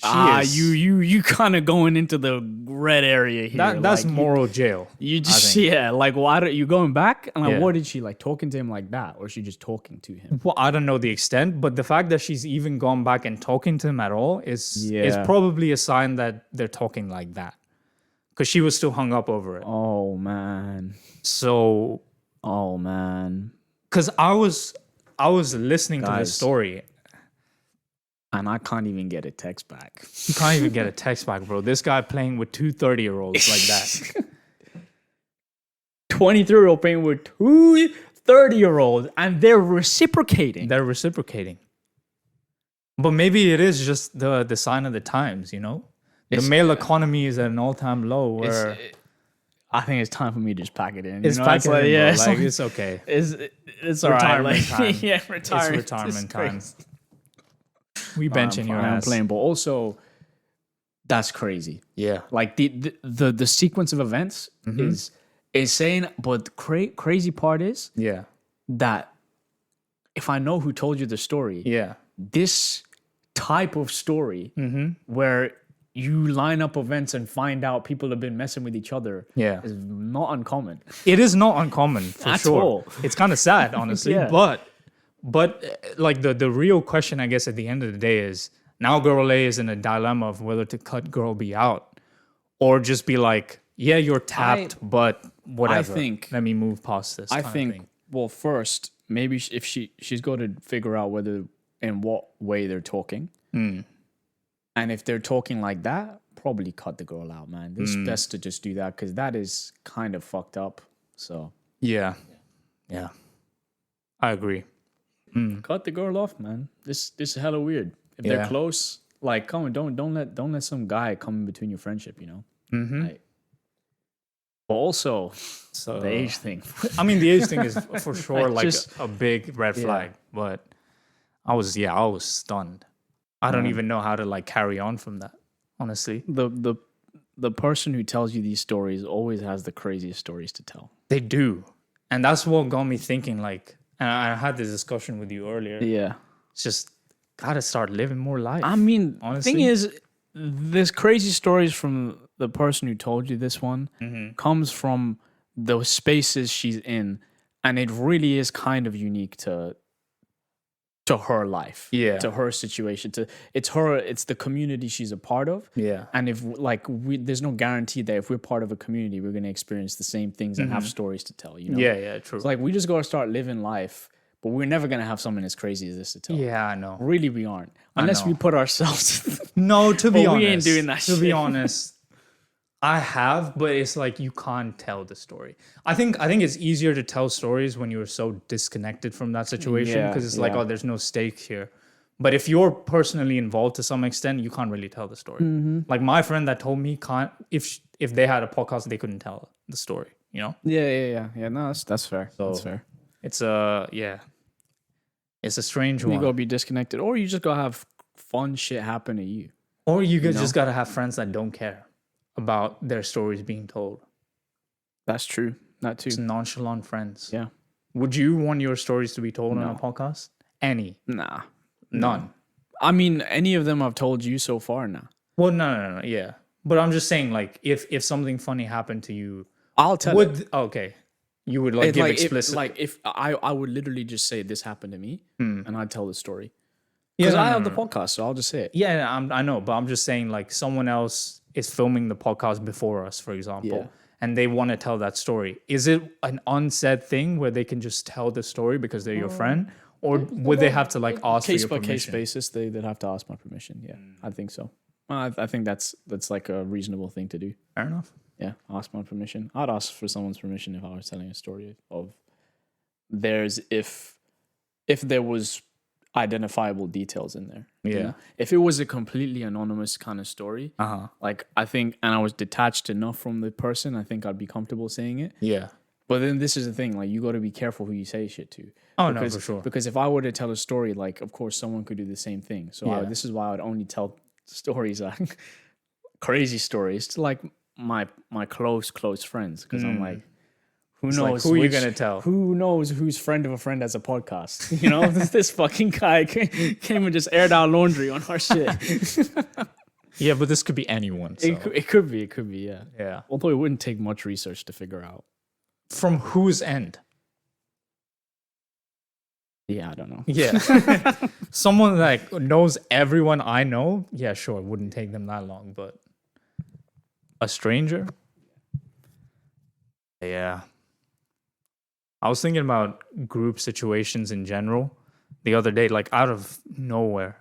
You kind of going into the red area here. That's moral jail. You just why don't you going back? And what did she like talking to him like that, or is she just talking to him? Well, I don't know the extent, but the fact that she's even gone back and talking to him at all is probably a sign that they're talking like that, because she was still hung up over it. Oh man. So. Oh man. Because I was listening to this story. And I can't even get a text back. You can't even get a text back, bro. This guy playing with two 30-year-olds like that. 23-year-old playing with two 30-year-olds, and they're reciprocating. But maybe it is just the sign of the times, The male economy is at an all-time low where... I think it's time for me to just pack it in. It's packing in, it's okay. It's all right. Time. Yeah, retirement. It's retirement time. We benching your ass. I'm playing, but also that's crazy. Yeah, like the sequence of events is insane. But the crazy part is that if I know who told you the story, this type of story where you line up events and find out people have been messing with each other is not uncommon. It is not uncommon for At sure. all. It's kind of sad, honestly, But like the real question, I guess, at the end of the day is now girl A is in a dilemma of whether to cut girl B out or just be like, yeah, you're tapped, but whatever. Let me move past this. Well, first, maybe if she's got to figure out whether in what way they're talking. And if they're talking like that, probably cut the girl out, man. It's best to just do that because that is kind of fucked up. So yeah, I agree. Cut the girl off, man. This is hella weird. If they're close, like, come on, don't let some guy come in between your friendship, Like, Also, So the age thing. I mean, the age thing is for sure like just- a big red flag, but I was stunned. I don't even know how to like carry on from that, honestly. The person who tells you these stories always has the craziest stories to tell. They do. And that's what got me thinking, like, and I had this discussion with you earlier. Yeah. It's just gotta start living more life. I mean, honestly. thing is, this crazy stories from the person who told you this one comes from the spaces she's in, and it really is kind of unique to her life, to her situation, it's the community she's a part of. Yeah. And if like there's no guarantee that if we're part of a community, we're gonna experience the same things and have stories to tell. You know? Yeah, true. It's like we just gotta start living life, but we're never gonna have something as crazy as this to tell. Yeah, I know. Really, we aren't, unless we put ourselves. No, to be honest, we ain't doing that to shit. be honest, I have, but it's like you can't tell the story. I think it's easier to tell stories when you're so disconnected from that situation because it's like, oh, there's no stakes here. But if you're personally involved to some extent, you can't really tell the story. Like my friend that told me can't if they had a podcast, they couldn't tell the story. You know? Yeah. No, that's fair. That's fair. It's it's a strange You one. gotta be disconnected, or you just gotta have fun shit happen to you. Or you just gotta have friends that don't care about their stories being told. That's true. That too. Just nonchalant friends. Yeah. Would you want your stories to be told on a podcast? Any? Nah. None. I mean, any of them I've told you so far now. Well, no. Yeah. But I'm just saying, like, if something funny happened to you, I'll tell it. Okay. You would like give explicit. If I would literally just say this happened to me, and I'd tell the story. Yeah, Because I have the podcast, so I'll just say it. Yeah, I know, but I'm just saying, like, someone else is filming the podcast before us, for example, and they want to tell that story. Is it an unsaid thing where they can just tell the story because they're your friend, or would they have to like ask for your permission? Case by case basis, they'd have to ask my permission. Yeah, I think so. I think that's like a reasonable thing to do. Fair enough. Yeah, ask my permission. I'd ask for someone's permission if I was telling a story of theirs if there was identifiable details in there. Yeah. You know? If it was a completely anonymous kind of story, like I think, and I was detached enough from the person, I think I'd be comfortable saying it. Yeah. But then this is the thing, like you got to be careful who you say shit to. Oh, no, for sure. Because if I were to tell a story, like of course someone could do the same thing. So this is why I would only tell stories, like crazy stories, to like my close friends. Because I'm like, who knows like, who are you gonna tell? Who knows whose friend of a friend has a podcast? You know, this fucking guy came and just aired our laundry on our shit. Yeah, but this could be anyone. So. It could be, yeah. Yeah. Although it wouldn't take much research to figure out. From whose end? Yeah, I don't know. Yeah. Someone like knows everyone I know. Yeah, sure. It wouldn't take them that long, but a stranger? Yeah. I was thinking about group situations in general the other day, like out of nowhere.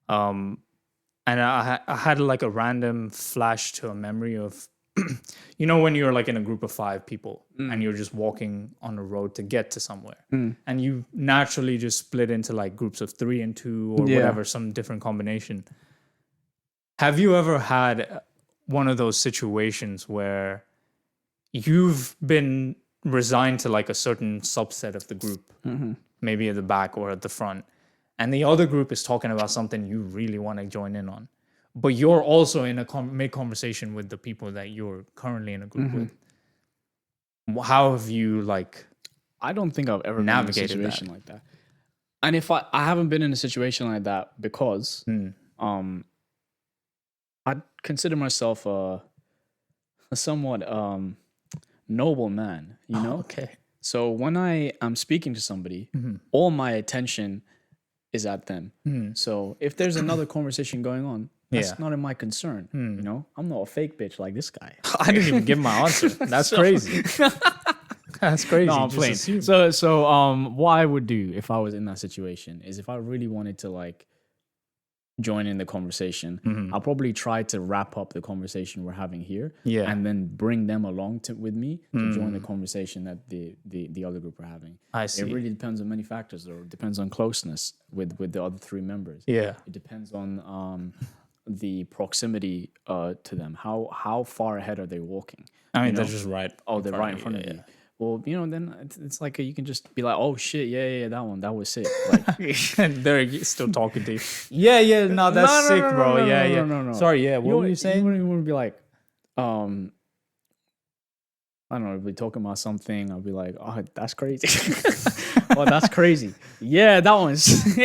And I had like a random flash to a memory of, you know, when you're like in a group of 5 people and you're just walking on a road to get to somewhere and you naturally just split into like groups of 3 and 2 or whatever, some different combination. Have you ever had one of those situations where you've been resigned to like a certain subset of the group, maybe at the back or at the front, and the other group is talking about something you really want to join in on, but you're also in a mid conversation with the people that you're currently in a group with? How have you like? I don't think I've ever navigated been in a situation like that. And if I haven't been in a situation like that because I'd consider myself a somewhat noble man, you know? Okay. So when I am speaking to somebody, all my attention is at them. So if there's another conversation going on, that's not in my concern. You know, I'm not a fake bitch like this guy. I didn't even give my answer. That's crazy. That's crazy. No, I'm playing. So what I would do if I was in that situation is if I really wanted to like join in the conversation, I'll probably try to wrap up the conversation we're having here, and then bring them along with me to join the conversation that the other group are having. I see. It really depends on many factors, though. It depends on closeness with the other 3 members. Yeah. It depends on the proximity to them. How far ahead are they walking? I mean, they're just right. Oh, they're right in front of you. Well, then it's like you can just be like, oh shit, yeah, that was sick. Like, And they're still talking to you. Yeah, no, that's sick, bro. No. Sorry, yeah. What were you saying? You wouldn't be like, I don't know, we're talking about something. I'll be like, oh, that's crazy. Oh, that's crazy. Yeah, that one's.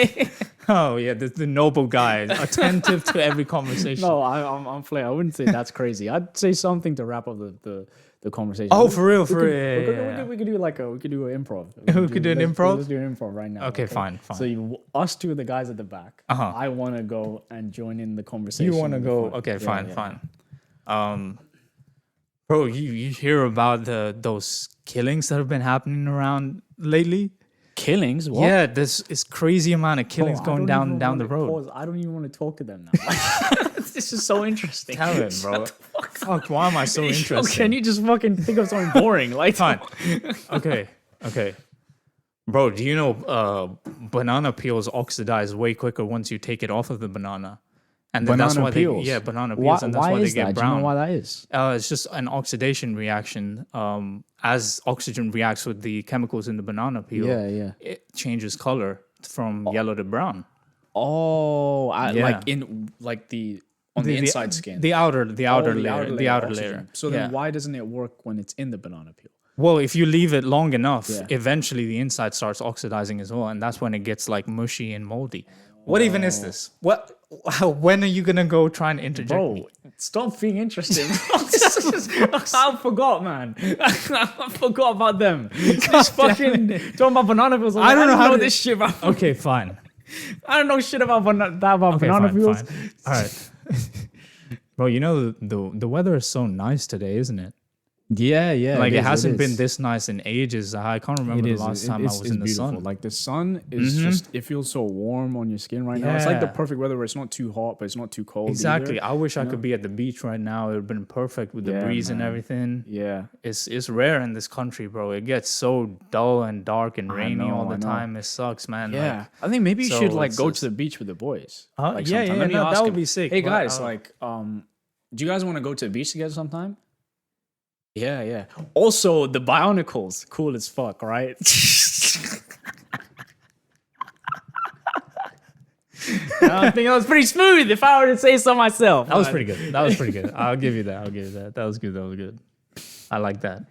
Oh yeah, the noble guy, attentive to every conversation. No, I'm playing. I wouldn't say that's crazy. I'd say something to wrap up the conversation. Oh, for real. We could do an improv. We could do an improv? Let's do an improv right now. Okay, fine. So us two are the guys at the back. I want to go and join in the conversation. You want to go? Okay, fine. Bro, you hear about those killings that have been happening around lately? Killings? What? Yeah, this is crazy amount of killings going down the road. Pause. I don't even want to talk to them now. This is so interesting. Tell it, bro. Fuck, why am I so interested? Can you just fucking think of something boring? Like, fine. Okay. Bro, do you know banana peels oxidize way quicker once you take it off of the banana? And then that's why peels? Banana peels, and that's why they get brown. Do you know why that is? It's just an oxidation reaction. As oxygen reacts with the chemicals in the banana peel, it changes color from yellow to brown. Oh, like on the inside skin, the outer layer. So then, why doesn't it work when it's in the banana peel? Well, if you leave it long enough, eventually the inside starts oxidizing as well, and that's when it gets like mushy and moldy. What even is this? What? When are you gonna go try and interject me? Stop being interested. I forgot, man. I forgot about them. Just fucking talking about banana peels. I don't know this shit about. Okay, fine. I don't know shit about banana peels. Fine. All right, bro. You know the weather is so nice today, isn't it? Yeah. Like it hasn't been this nice in ages. I can't remember the last time I was in the sun. Like the sun is just, it feels so warm on your skin right now. It's like the perfect weather where it's not too hot, but it's not too cold. Exactly. Either, I wish I could be at the beach right now. It would have been perfect with the breeze and everything. Yeah. It's rare in this country, bro. It gets so dull and dark and rainy all the time. It sucks, man. Yeah. Like, I think maybe you should go to the beach with the boys. That would be sick. Hey guys, do you guys want to go to the beach together sometime? Yeah. Also, the Bionicles, cool as fuck, right? I think that was pretty smooth. If I were to say so myself, that was pretty good. I'll give you that. That was good. I like that.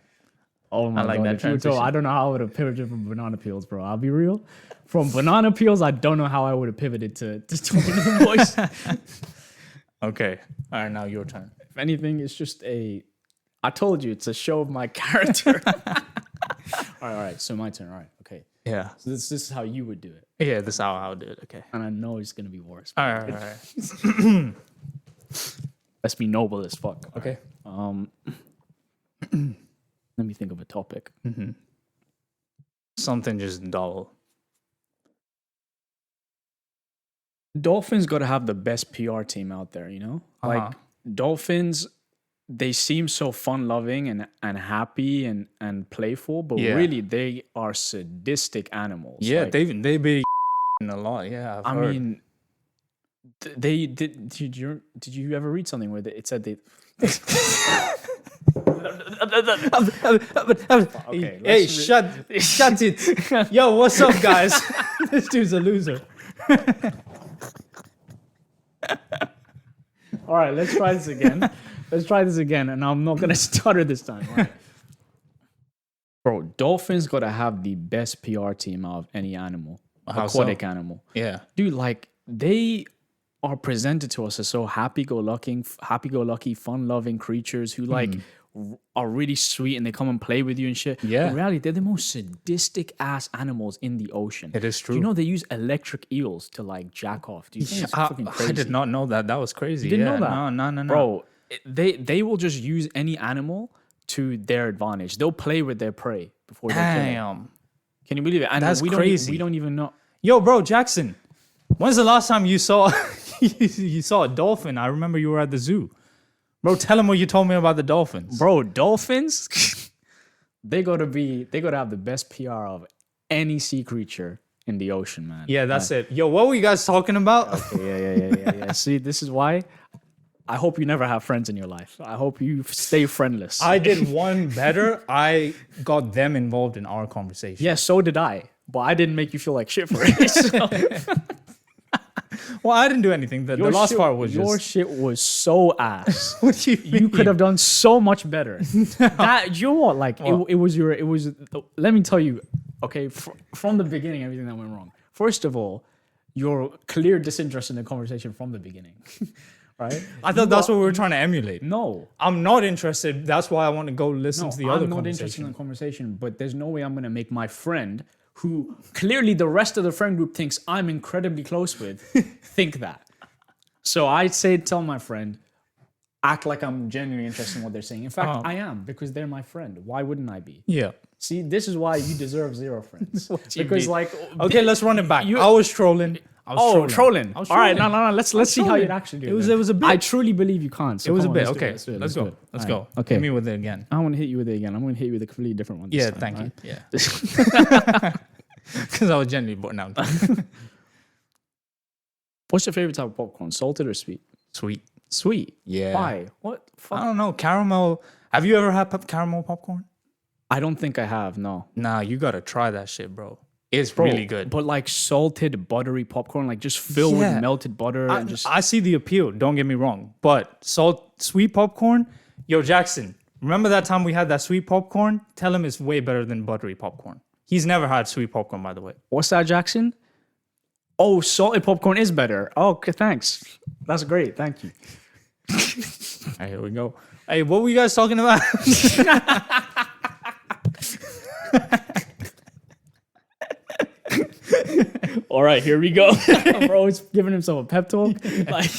Oh my god, that transition. I don't know how I would have pivoted from banana peels, bro. I'll be real. From banana peels, I don't know how I would have pivoted to talking to the boys. Okay. All right, now your turn. If anything, it's just I told you, it's a show of my character. All right. So my turn. All right. Okay. Yeah. So this is how you would do it. Yeah, this is how I would do it. Okay. And I know it's gonna be worse. All right. Let's be noble as fuck. Okay. Let me think of a topic. Mm-hmm. Something just dull. Dolphins got to have the best PR team out there. You know, like dolphins. They seem so fun-loving and happy and playful, but really they are sadistic animals. Yeah, like, they be a lot. Yeah, I mean, they did. Did you ever read something where it said they? Okay, hey, shut it! Yo, what's up, guys? This dude's a loser. All right, let's try this again. And I'm not gonna stutter this time. Right. Bro, dolphins gotta have the best PR team out of any animal, aquatic animal. Yeah, dude, like they are presented to us as so happy-go-lucky, fun-loving creatures who are really sweet and they come and play with you and shit. Yeah. In reality, they're the most sadistic ass animals in the ocean. It is true. Do you know they use electric eels to like jack off? Do you think it's fucking crazy? I did not know that. That was crazy. You didn't know that? No. Bro, they will just use any animal to their advantage. They'll play with their prey before they kill it. Can you believe it? And that's crazy. We don't even know. Yo, bro, Jackson, when's the last time you saw you saw a dolphin? I remember you were at the zoo. Bro, tell him what you told me about the dolphins. Bro, dolphins, they gotta have the best PR of any sea creature in the ocean, man. Yeah, that's it. Yo, what were you guys talking about? Yeah. See, this is why I hope you never have friends in your life. I hope you stay friendless. I did one better. I got them involved in our conversation. Yeah, so did I. But I didn't make you feel like shit for it. So. Well, I didn't do anything. The last shit, part was your just... shit was so ass. What do you mean? You could have done so much better. That, you know what? Like, it was. Let me tell you, okay, from the beginning, everything that went wrong. First of all, your clear disinterest in the conversation from the beginning. Right? I thought that's what we were trying to emulate. No. I'm not interested. That's why I want to go listen to the other I'm not interested in the conversation, but there's no way I'm going to make my friend, who clearly the rest of the friend group thinks I'm incredibly close with, think that. So I'd say, tell my friend, act like I'm genuinely interested in what they're saying. In fact, I am, because they're my friend. Why wouldn't I be? Yeah. See, this is why you deserve zero friends. Because okay, let's run it back. I was trolling. Trolling. All right, no. Let's see how you'd actually do it. It was a bit. I truly believe you can't. So It was a on, bit. let's do it, Okay, let's do it, let's go. Okay. Hit me with it again. I want to hit you with it again. I'm going to hit you with a completely different one. This time, Thank right? you. Yeah. Because I was genuinely bored now. What's your favorite type of popcorn? Salted or sweet? Sweet. Sweet. Yeah. Why? What? I don't know. Caramel. Have you ever had caramel popcorn? I don't think I have. No. Nah, you gotta try that shit, bro. It's really good. But like salted, buttery popcorn, like just filled with melted butter and just. I see the appeal. Don't get me wrong. But sweet popcorn. Yo, Jackson. Remember that time we had that sweet popcorn? Tell him it's way better than buttery popcorn. He's never had sweet popcorn, by the way. What's that, Jackson? Oh, salted popcorn is better. Oh, okay, thanks. That's great. Thank you. All right, here we go. Hey, what were you guys talking about? All right, here we go. Bro, he's giving himself a pep talk. Like,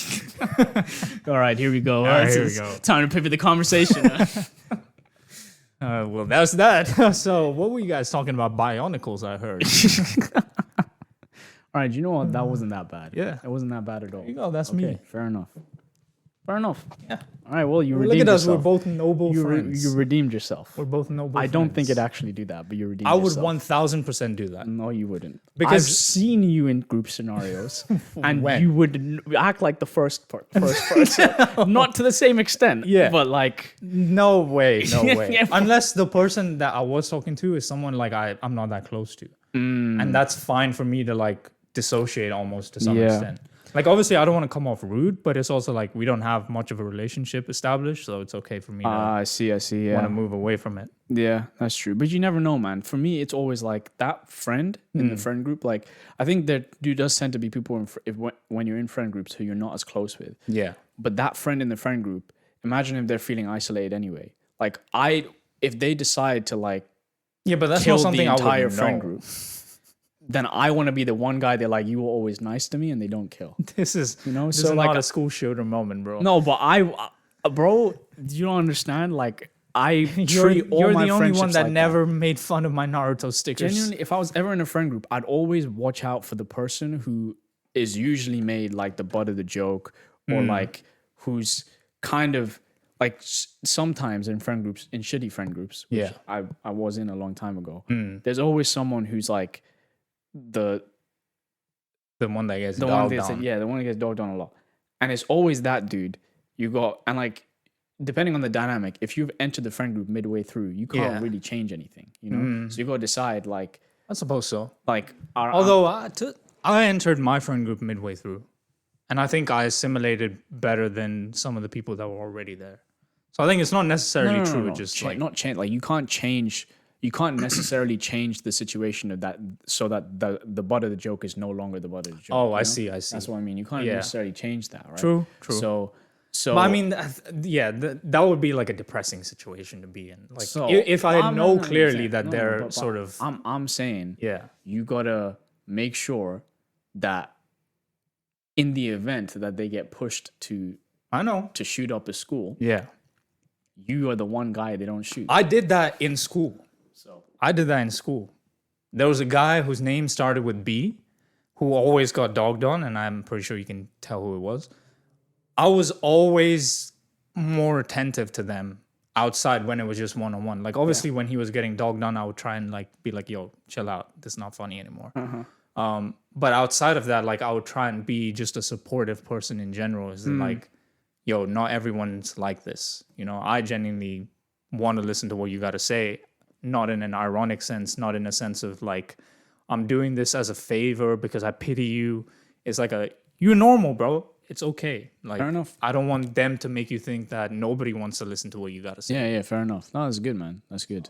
all right, here we go. All right, here we go. Time to pivot the conversation. Well, that's that. So, what were you guys talking about? Bionicles, I heard. All right, you know what? That wasn't that bad. Yeah. It wasn't that bad at all. There you go. That's Okay, me. fair enough. Fair enough. Yeah. All right, well, you Look redeemed at us. yourself. We're both noble friends. You redeemed yourself. We're both noble I friends. don't think it actually do that, but you redeemed I would yourself. 1000% do that. No, you wouldn't. Because- I've seen you in group scenarios, and When? you would act like the first person. Not to the same extent, Yeah. but like, No way. No way. Yeah. Unless the person that I was talking to is someone like I'm not that close to. And that's fine for me to like dissociate almost to some Yeah. extent. Like, obviously, I don't want to come off rude, but it's also like we don't have much of a relationship established, so it's okay for me to I see, want to move away from it. Yeah, that's true. But you never know, man. For me, it's always like that friend in the friend group. Like, I think there does tend to be people when you're in friend groups who you're not as close with. Yeah. But that friend in the friend group, imagine if they're feeling isolated anyway. Like, if they decide to like Yeah, but that's kill not something the I entire would friend know. group, then I want to be the one guy they're like, you were always nice to me, and they don't kill. This is, This so is like not a school shooter moment, bro. No, but bro, you don't understand. Like, I treat all You're my the only one friendships that like never made fun of my Naruto stickers. Genuinely, if I was ever in a friend group, I'd always watch out for the person who is usually made like the butt of the joke, or like who's kind of like sometimes in friend groups, in shitty friend groups, which I was in a long time ago. There's always someone who's like the one that gets one dogged that on. the one that gets dogged on a lot, and it's always that dude. You got, and like, depending on the dynamic, if you've entered the friend group midway through, you can't really change anything, you know. So you got to decide, like, I suppose so. like, Although I entered my friend group midway through, and I think I assimilated better than some of the people that were already there. So I think it's not necessarily true. Just like not change. Like, you can't change. You can't necessarily change the situation of that so that the butt of the joke is no longer the butt of the joke. Oh, you I know? see. That's what I mean. You can't necessarily change that, right? True. So But I mean, that would be like a depressing situation to be in. Like, So, if I know no, clearly no, that no, they're but sort of I'm saying, yeah. you gotta make sure that in the event that they get pushed to I know. shoot up a school, Yeah. you are the one guy they don't shoot. I did that in school. So I did that in school. There was a guy whose name started with B, who always got dogged on, and I'm pretty sure you can tell who it was. I was always more attentive to them outside when it was just one-on-one. Like, obviously, when he was getting dogged on, I would try and like be like, "Yo, chill out. This is not funny anymore." But outside of that, like I would try and be just a supportive person in general. Is that like, yo, not everyone's like this. You know, I genuinely want to listen to what you got to say, not in an ironic sense, not in a sense of like, I'm doing this as a favor because I pity you. It's like you're normal, bro. It's okay. Like, Fair enough. I don't want them to make you think that nobody wants to listen to what you got to say. Yeah, fair enough. No, that's good, man. That's good.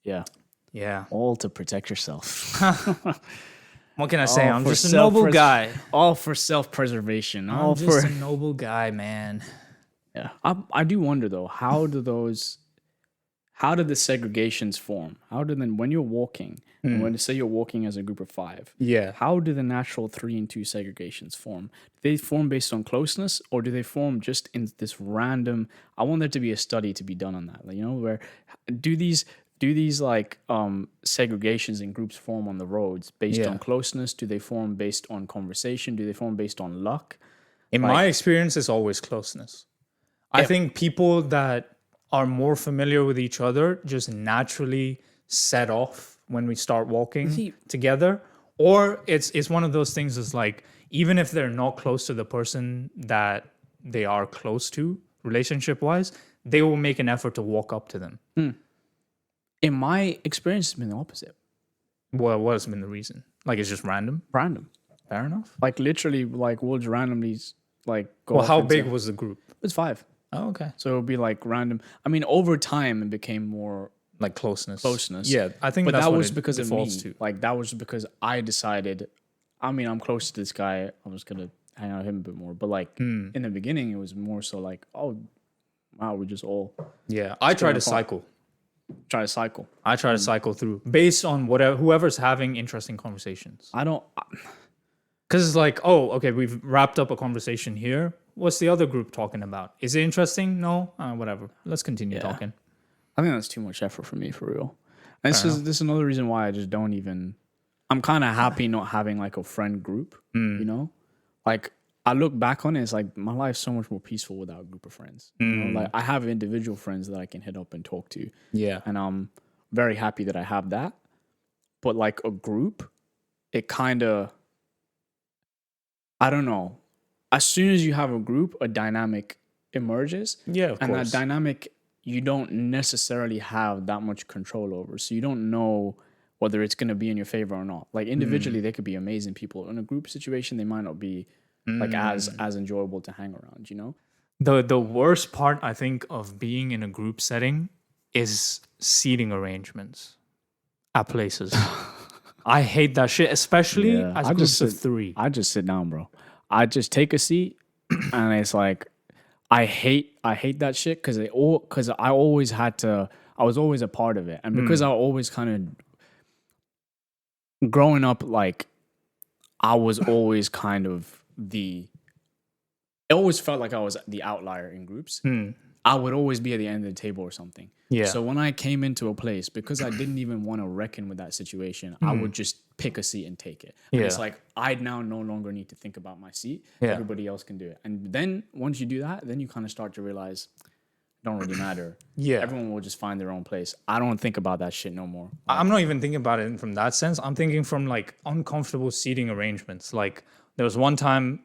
Yeah. Yeah. All to protect yourself. What can I say? All I'm for just a noble guy. All for self-preservation. All I'm for just a noble guy, man. Yeah. I do wonder though, how do the segregations form? How do then when you're walking, and when say you're walking as a group of 5, Yeah. how do the natural 3 and 2 segregations form? Do they form based on closeness, or do they form just in this random? I want there to be a study to be done on that. Like, you know, where do these like segregations in groups form on the roads based on closeness? Do they form based on conversation? Do they form based on luck? In my experience, it's always closeness. I think people that are more familiar with each other just naturally set off when we start walking together. Or it's one of those things is like, even if they're not close to the person that they are close to relationship wise, they will make an effort to walk up to them. In my experience, it's been the opposite. What has been the reason? Like, it's just random? Random. Fair enough. Like literally, like we'll just randomly like go. Well, off how into- big was the group? It's 5. Oh, okay. So it would be like random. I mean, over time, it became more Like closeness. Yeah, I think but that's that what was it because of me. defaults to. Like that was because I decided. I mean, I'm close to this guy. I was gonna hang out with him a bit more. But like in the beginning, it was more so like, oh, wow, we just all Yeah, I try to cycle. try to cycle. I try to cycle through based on whoever's having interesting conversations. I don't. Because it's like, oh, okay, we've wrapped up a conversation here. What's the other group talking about? Is it interesting? No? Whatever. Let's continue talking. I think that's too much effort for me, for real. And this is another reason why I just don't even. I'm kind of happy not having like a friend group. You know, like I look back on it, it's like my life's so much more peaceful without a group of friends. You know? Like I have individual friends that I can hit up and talk to. Yeah. And I'm very happy that I have that. But like a group, it kind of, I don't know. As soon as you have a group, a dynamic emerges. Yeah, of and course. that dynamic, you don't necessarily have that much control over. So you don't know whether it's going to be in your favor or not. Like individually, they could be amazing people. In a group situation, they might not be like as enjoyable to hang around, you know? The worst part, I think, of being in a group setting is seating arrangements at places. I hate that shit, especially as groups of 3. I just sit down, bro. I just take a seat, and it's like I hate that shit because I always had to. I was always a part of it, and because I always kind of growing up, like I was always kind of it always felt like I was the outlier in groups. I would always be at the end of the table or something. Yeah. So when I came into a place, because I didn't even want to reckon with that situation, I would just pick a seat and take it. And it's like, I now no longer need to think about my seat. Yeah. Everybody else can do it. And then once you do that, then you kind of start to realize it don't really matter. Yeah. Everyone will just find their own place. I don't think about that shit no more. I'm not even thinking about it from that sense. I'm thinking from like uncomfortable seating arrangements. Like there was one time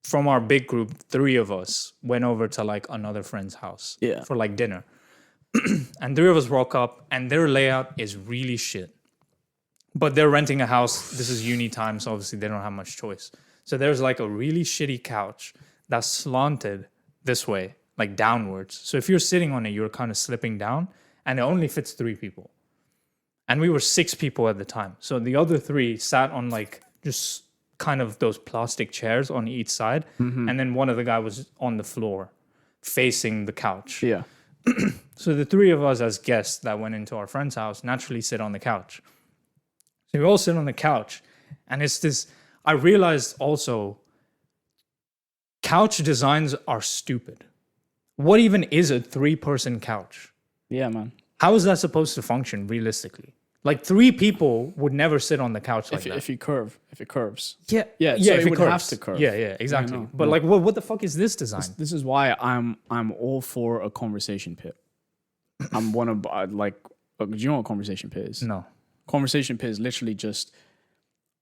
from our big group, 3 of us went over to like another friend's house for like dinner. And 3 of us walk up and their layout is really shit. But they're renting a house. This is uni time, so obviously they don't have much choice. So there's like a really shitty couch that's slanted this way, like downwards. So if you're sitting on it, you're kind of slipping down, and it only fits 3 people. And we were 6 people at the time. So the other 3 sat on like just kind of those plastic chairs on each side. And then one of the guy was on the floor facing the couch. Yeah. So the 3 of us as guests that went into our friend's house naturally sit on the couch. So we all sit on the couch. And it's this, I realized also, couch designs are stupid. What even is a 3-person couch? Yeah, man. How is that supposed to function realistically? Like 3 people would never sit on the couch like that. If it curves. Yeah, Yeah, so it would have to curve. Yeah, exactly. no, But like, what the fuck is this design? This is why I'm all for a conversation pit. I'm one of do you know what a conversation pit is? No. Conversation pit is literally just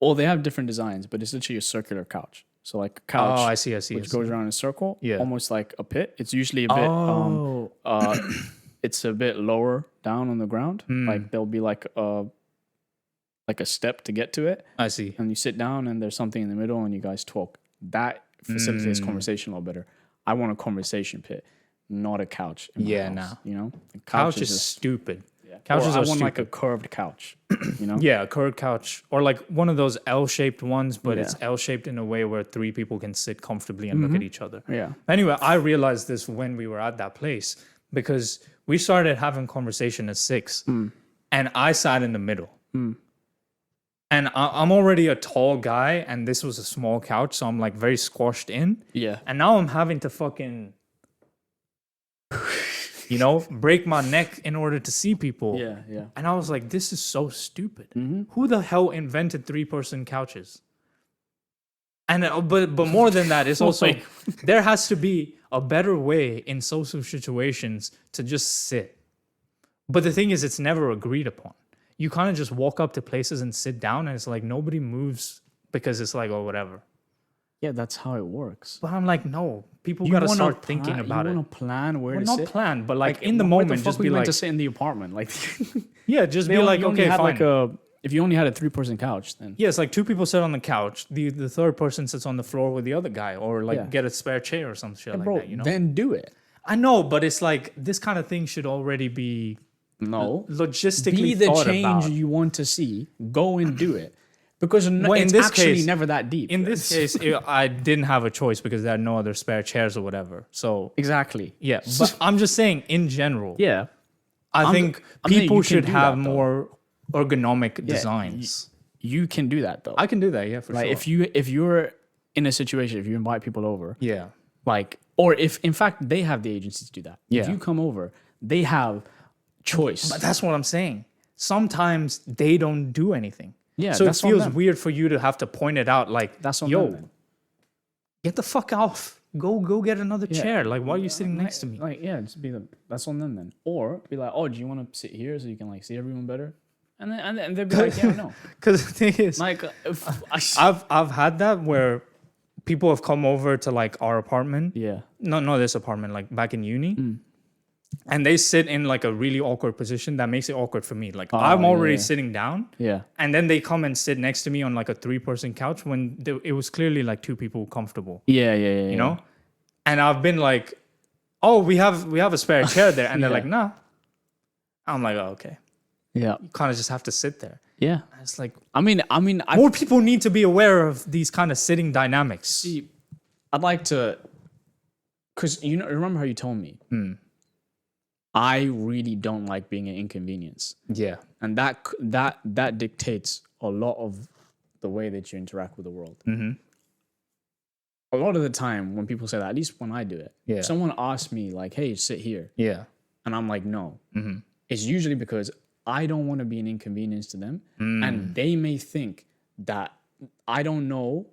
Or they have different designs, but it's literally a circular couch. So like a couch, Oh, I see. which goes around in a circle, Yeah. almost like a pit. It's usually a bit, it's a bit lower down on the ground. Like there'll be like a step to get to it, I see. and you sit down, and there's something in the middle, and you guys talk. That facilitates conversation a lot better. I want a conversation pit, not a couch. In my house, nah. you know, the Couch is just, stupid. yeah. Couches Or I are want like a stupid. curved couch. You know, Yeah, a curved couch or like one of those L-shaped ones, but it's Yeah. L-shaped in a way where 3 people can sit comfortably and look at each other. Yeah. Anyway, I realized this when we were at that place because we started having conversation at 6 and I sat in the middle. And I'm already a tall guy and this was a small couch, so I'm like very squashed in. Yeah. And now I'm having to fucking, break my neck in order to see people. Yeah. Yeah. And I was like, this is so stupid. Who the hell invented 3-person couches? And but more than that, it's also Like- there has to be a better way in social situations to just sit. But the thing is, it's never agreed upon. You kind of just walk up to places and sit down, and it's like nobody moves because it's like, oh, whatever. Yeah, that's how it works. But I'm like, no, people gotta wanna start thinking about you it. want to plan where Well, to not sit. plan, but like in the where moment, fuck just were be you meant like, to sit in the apartment. Like, yeah, just be like, you only okay, had fine. like if you only had a 3-person couch, then Yeah, it's like 2 people sit on the couch. The third person sits on the floor with the other guy, or like Yeah. get a spare chair or some shit like bro, that. You know, then do it. I know, but it's like this kind of thing should already be No, logistically be the thought change about. you want to see. Go and do it, because Well, it's in this actually case- never that deep. In this case, I didn't have a choice because there are no other spare chairs or whatever. So exactly. yeah, but I'm just saying in general. Yeah, I I'm think saying people you can should do have that, though. more ergonomic designs. you can do that though. I can do that, yeah, for Like sure. if you're in a situation, if you invite people over, Yeah, like, or if in fact they have the agency to do that. If Yeah. you come over, they have choice. but that's what I'm saying. Sometimes they don't do anything. Yeah, so it that's on feels them. weird for you to have to point it out. Like, That's on yo, them then. get the fuck off. Go get another chair. Like, why are you sitting next to me? Like, yeah, just that's on them then. Or be like, oh, do you want to sit here so you can like see everyone better? And then they'd be like, yeah, no. Because the thing is, Like, if I've had that where people have come over to like our apartment. yeah, Not this apartment, like back in uni. And they sit in like a really awkward position that makes it awkward for me. Like I'm already yeah. sitting down. yeah, And then they come and sit next to me on like a 3-person couch when it was clearly like 2 people comfortable, yeah, you know? And I've been like, oh, we have a spare chair there. And they're Yeah. like, nah. I'm like, oh, okay. yeah, You kind of just have to sit there. yeah. And it's like, I mean, more people need to be aware of these kind of sitting dynamics. see, I'd like to, because remember how you told me, I really don't like being an inconvenience, Yeah. and that dictates a lot of the way that you interact with the world. A lot of the time, when people say that, at least when I do it, Yeah. someone asks me like, "Hey, sit here," Yeah. and I'm like, "No." It's usually because I don't want to be an inconvenience to them, and they may think that I don't know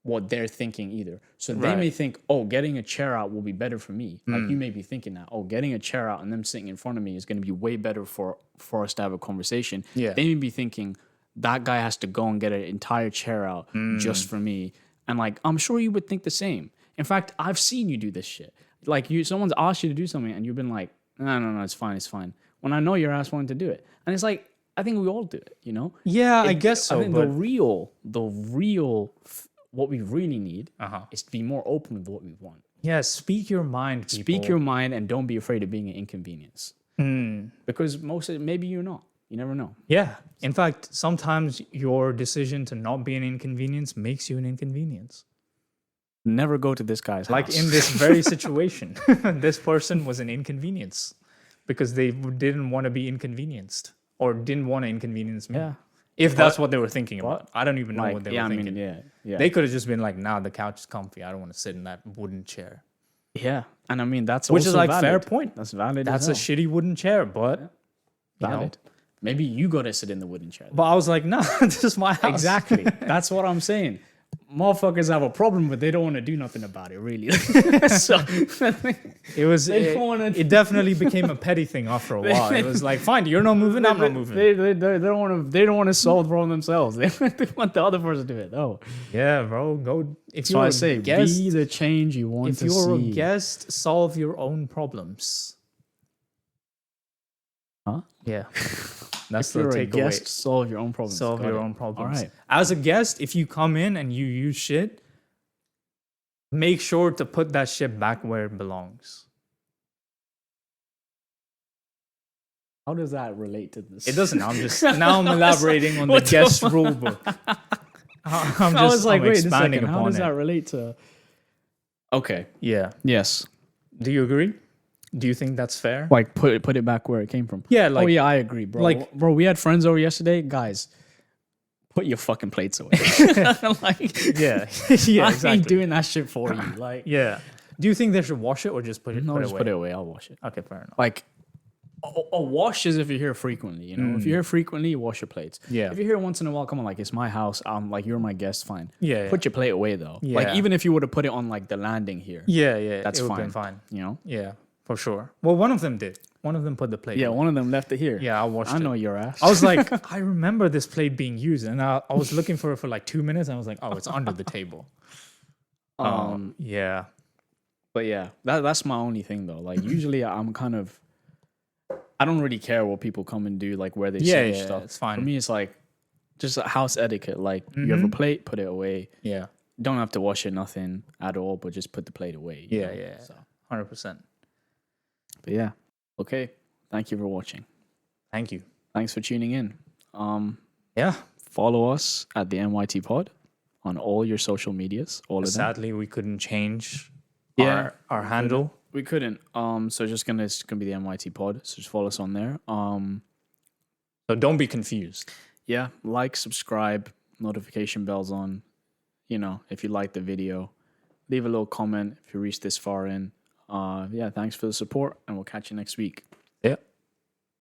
what they're thinking either. So they may Right. think, "Oh, getting a chair out will be better for me." Like you may be thinking that, "Oh, getting a chair out and them sitting in front of me is going to be way better for us to have a conversation." Yeah. They may be thinking that guy has to go and get an entire chair out just for me. And like, I'm sure you would think the same. In fact, I've seen you do this shit. Like someone's asked you to do something and you've been like, no, it's fine. When I know your ass wanted to do it. And it's like, I think we all do it, you know? Yeah, I guess so. I think but the real, what we really need is to be more open with what we want. yeah, speak your mind, people. Speak your mind and don't be afraid of being an inconvenience. Because maybe you're not. You never know. Yeah. In fact, sometimes your decision to not be an inconvenience makes you an inconvenience. Never go to this guy's Like house. in this very situation, this person was an inconvenience because they didn't want to be inconvenienced or didn't want to inconvenience me. Yeah. If that's what they were thinking about. I don't even know Like, what they yeah, were I thinking. mean, yeah. They could have just been like, nah, the couch is comfy. I don't want to sit in that wooden chair. Yeah. And I mean, that's Which is also like valid. fair point. That's valid. That's a as shitty wooden chair, but hell. you know. Valid. Maybe you got to sit in the wooden chair. But I was like, nah, this is my house. Exactly. That's what I'm saying. motherfuckers have a problem, but they don't want to do nothing about it, really. So it definitely became a petty thing after a while. It was like, fine, you're not moving, I'm not moving. They don't want to solve the problem themselves. They want the other person to do it. Oh, Yeah, bro, go. If so you're I a say, guest, be the change you want if to you're see. a guest, solve your own problems. Huh? Yeah, that's If the you're a takeaway. guest, solve your own problems. Solve Got your it. own problems. All right. As a guest, if you come in and you use shit, make sure to put that shit back where it belongs. How does that relate to this? It doesn't. I'm just now I'm elaborating on the guest rule book. I'm I was like, wait a expanding second. How upon does that it. relate to? Okay. Yeah. Yes. Do you agree? Do you think that's fair? Like put it back where it came from. Yeah. Like, oh yeah, I agree, bro. like- bro, we had friends over yesterday. Guys, put your fucking plates away. Like, yeah. Yeah. I Exactly. ain't doing that shit for you. Like, Yeah. Do you think they should wash it or just put it? no, put it just away? put it away. I'll wash it. Okay, fair enough. Like, a wash is if you're here frequently. You know, if you're here frequently, you wash your plates. Yeah. If you're here once in a while, come on, like it's my house. Like you're my guest. Fine. Yeah, Put your plate away though. Yeah. Like even if you were to put it on like the landing here, Yeah, yeah. That's it would've fine. been fine. you know. Yeah, for sure. Well, one of them did. One of them put the plate. Yeah, away. one of them left it here. Yeah, I watched I it. know your ass. I was like, I remember this plate being used, and I was looking for it for like 2 minutes. And I was like, oh, it's under the table. Yeah. But yeah, that's my only thing though. Like usually I'm kind of, I don't really care what people come and do, like where they Yeah, say yeah, stuff. it's fine. For me, it's like just a house etiquette. Like you have a plate, put it away. Yeah. Don't have to wash it, nothing at all, but just put the plate away. you Yeah, know? yeah. So, 100%. but yeah, okay. Thank you for watching. Thank you. Thanks for tuning in. Yeah. Follow us at the MYT Pod on all your social medias. All of them. Sadly, we couldn't change Yeah, our handle. We couldn't. So it's gonna be the MYT Pod. So just follow us on there. So don't be confused. Yeah, like, subscribe, notification bells on. You know, if you like the video, leave a little comment if you reached this far in. Yeah, thanks for the support, and we'll catch you next week.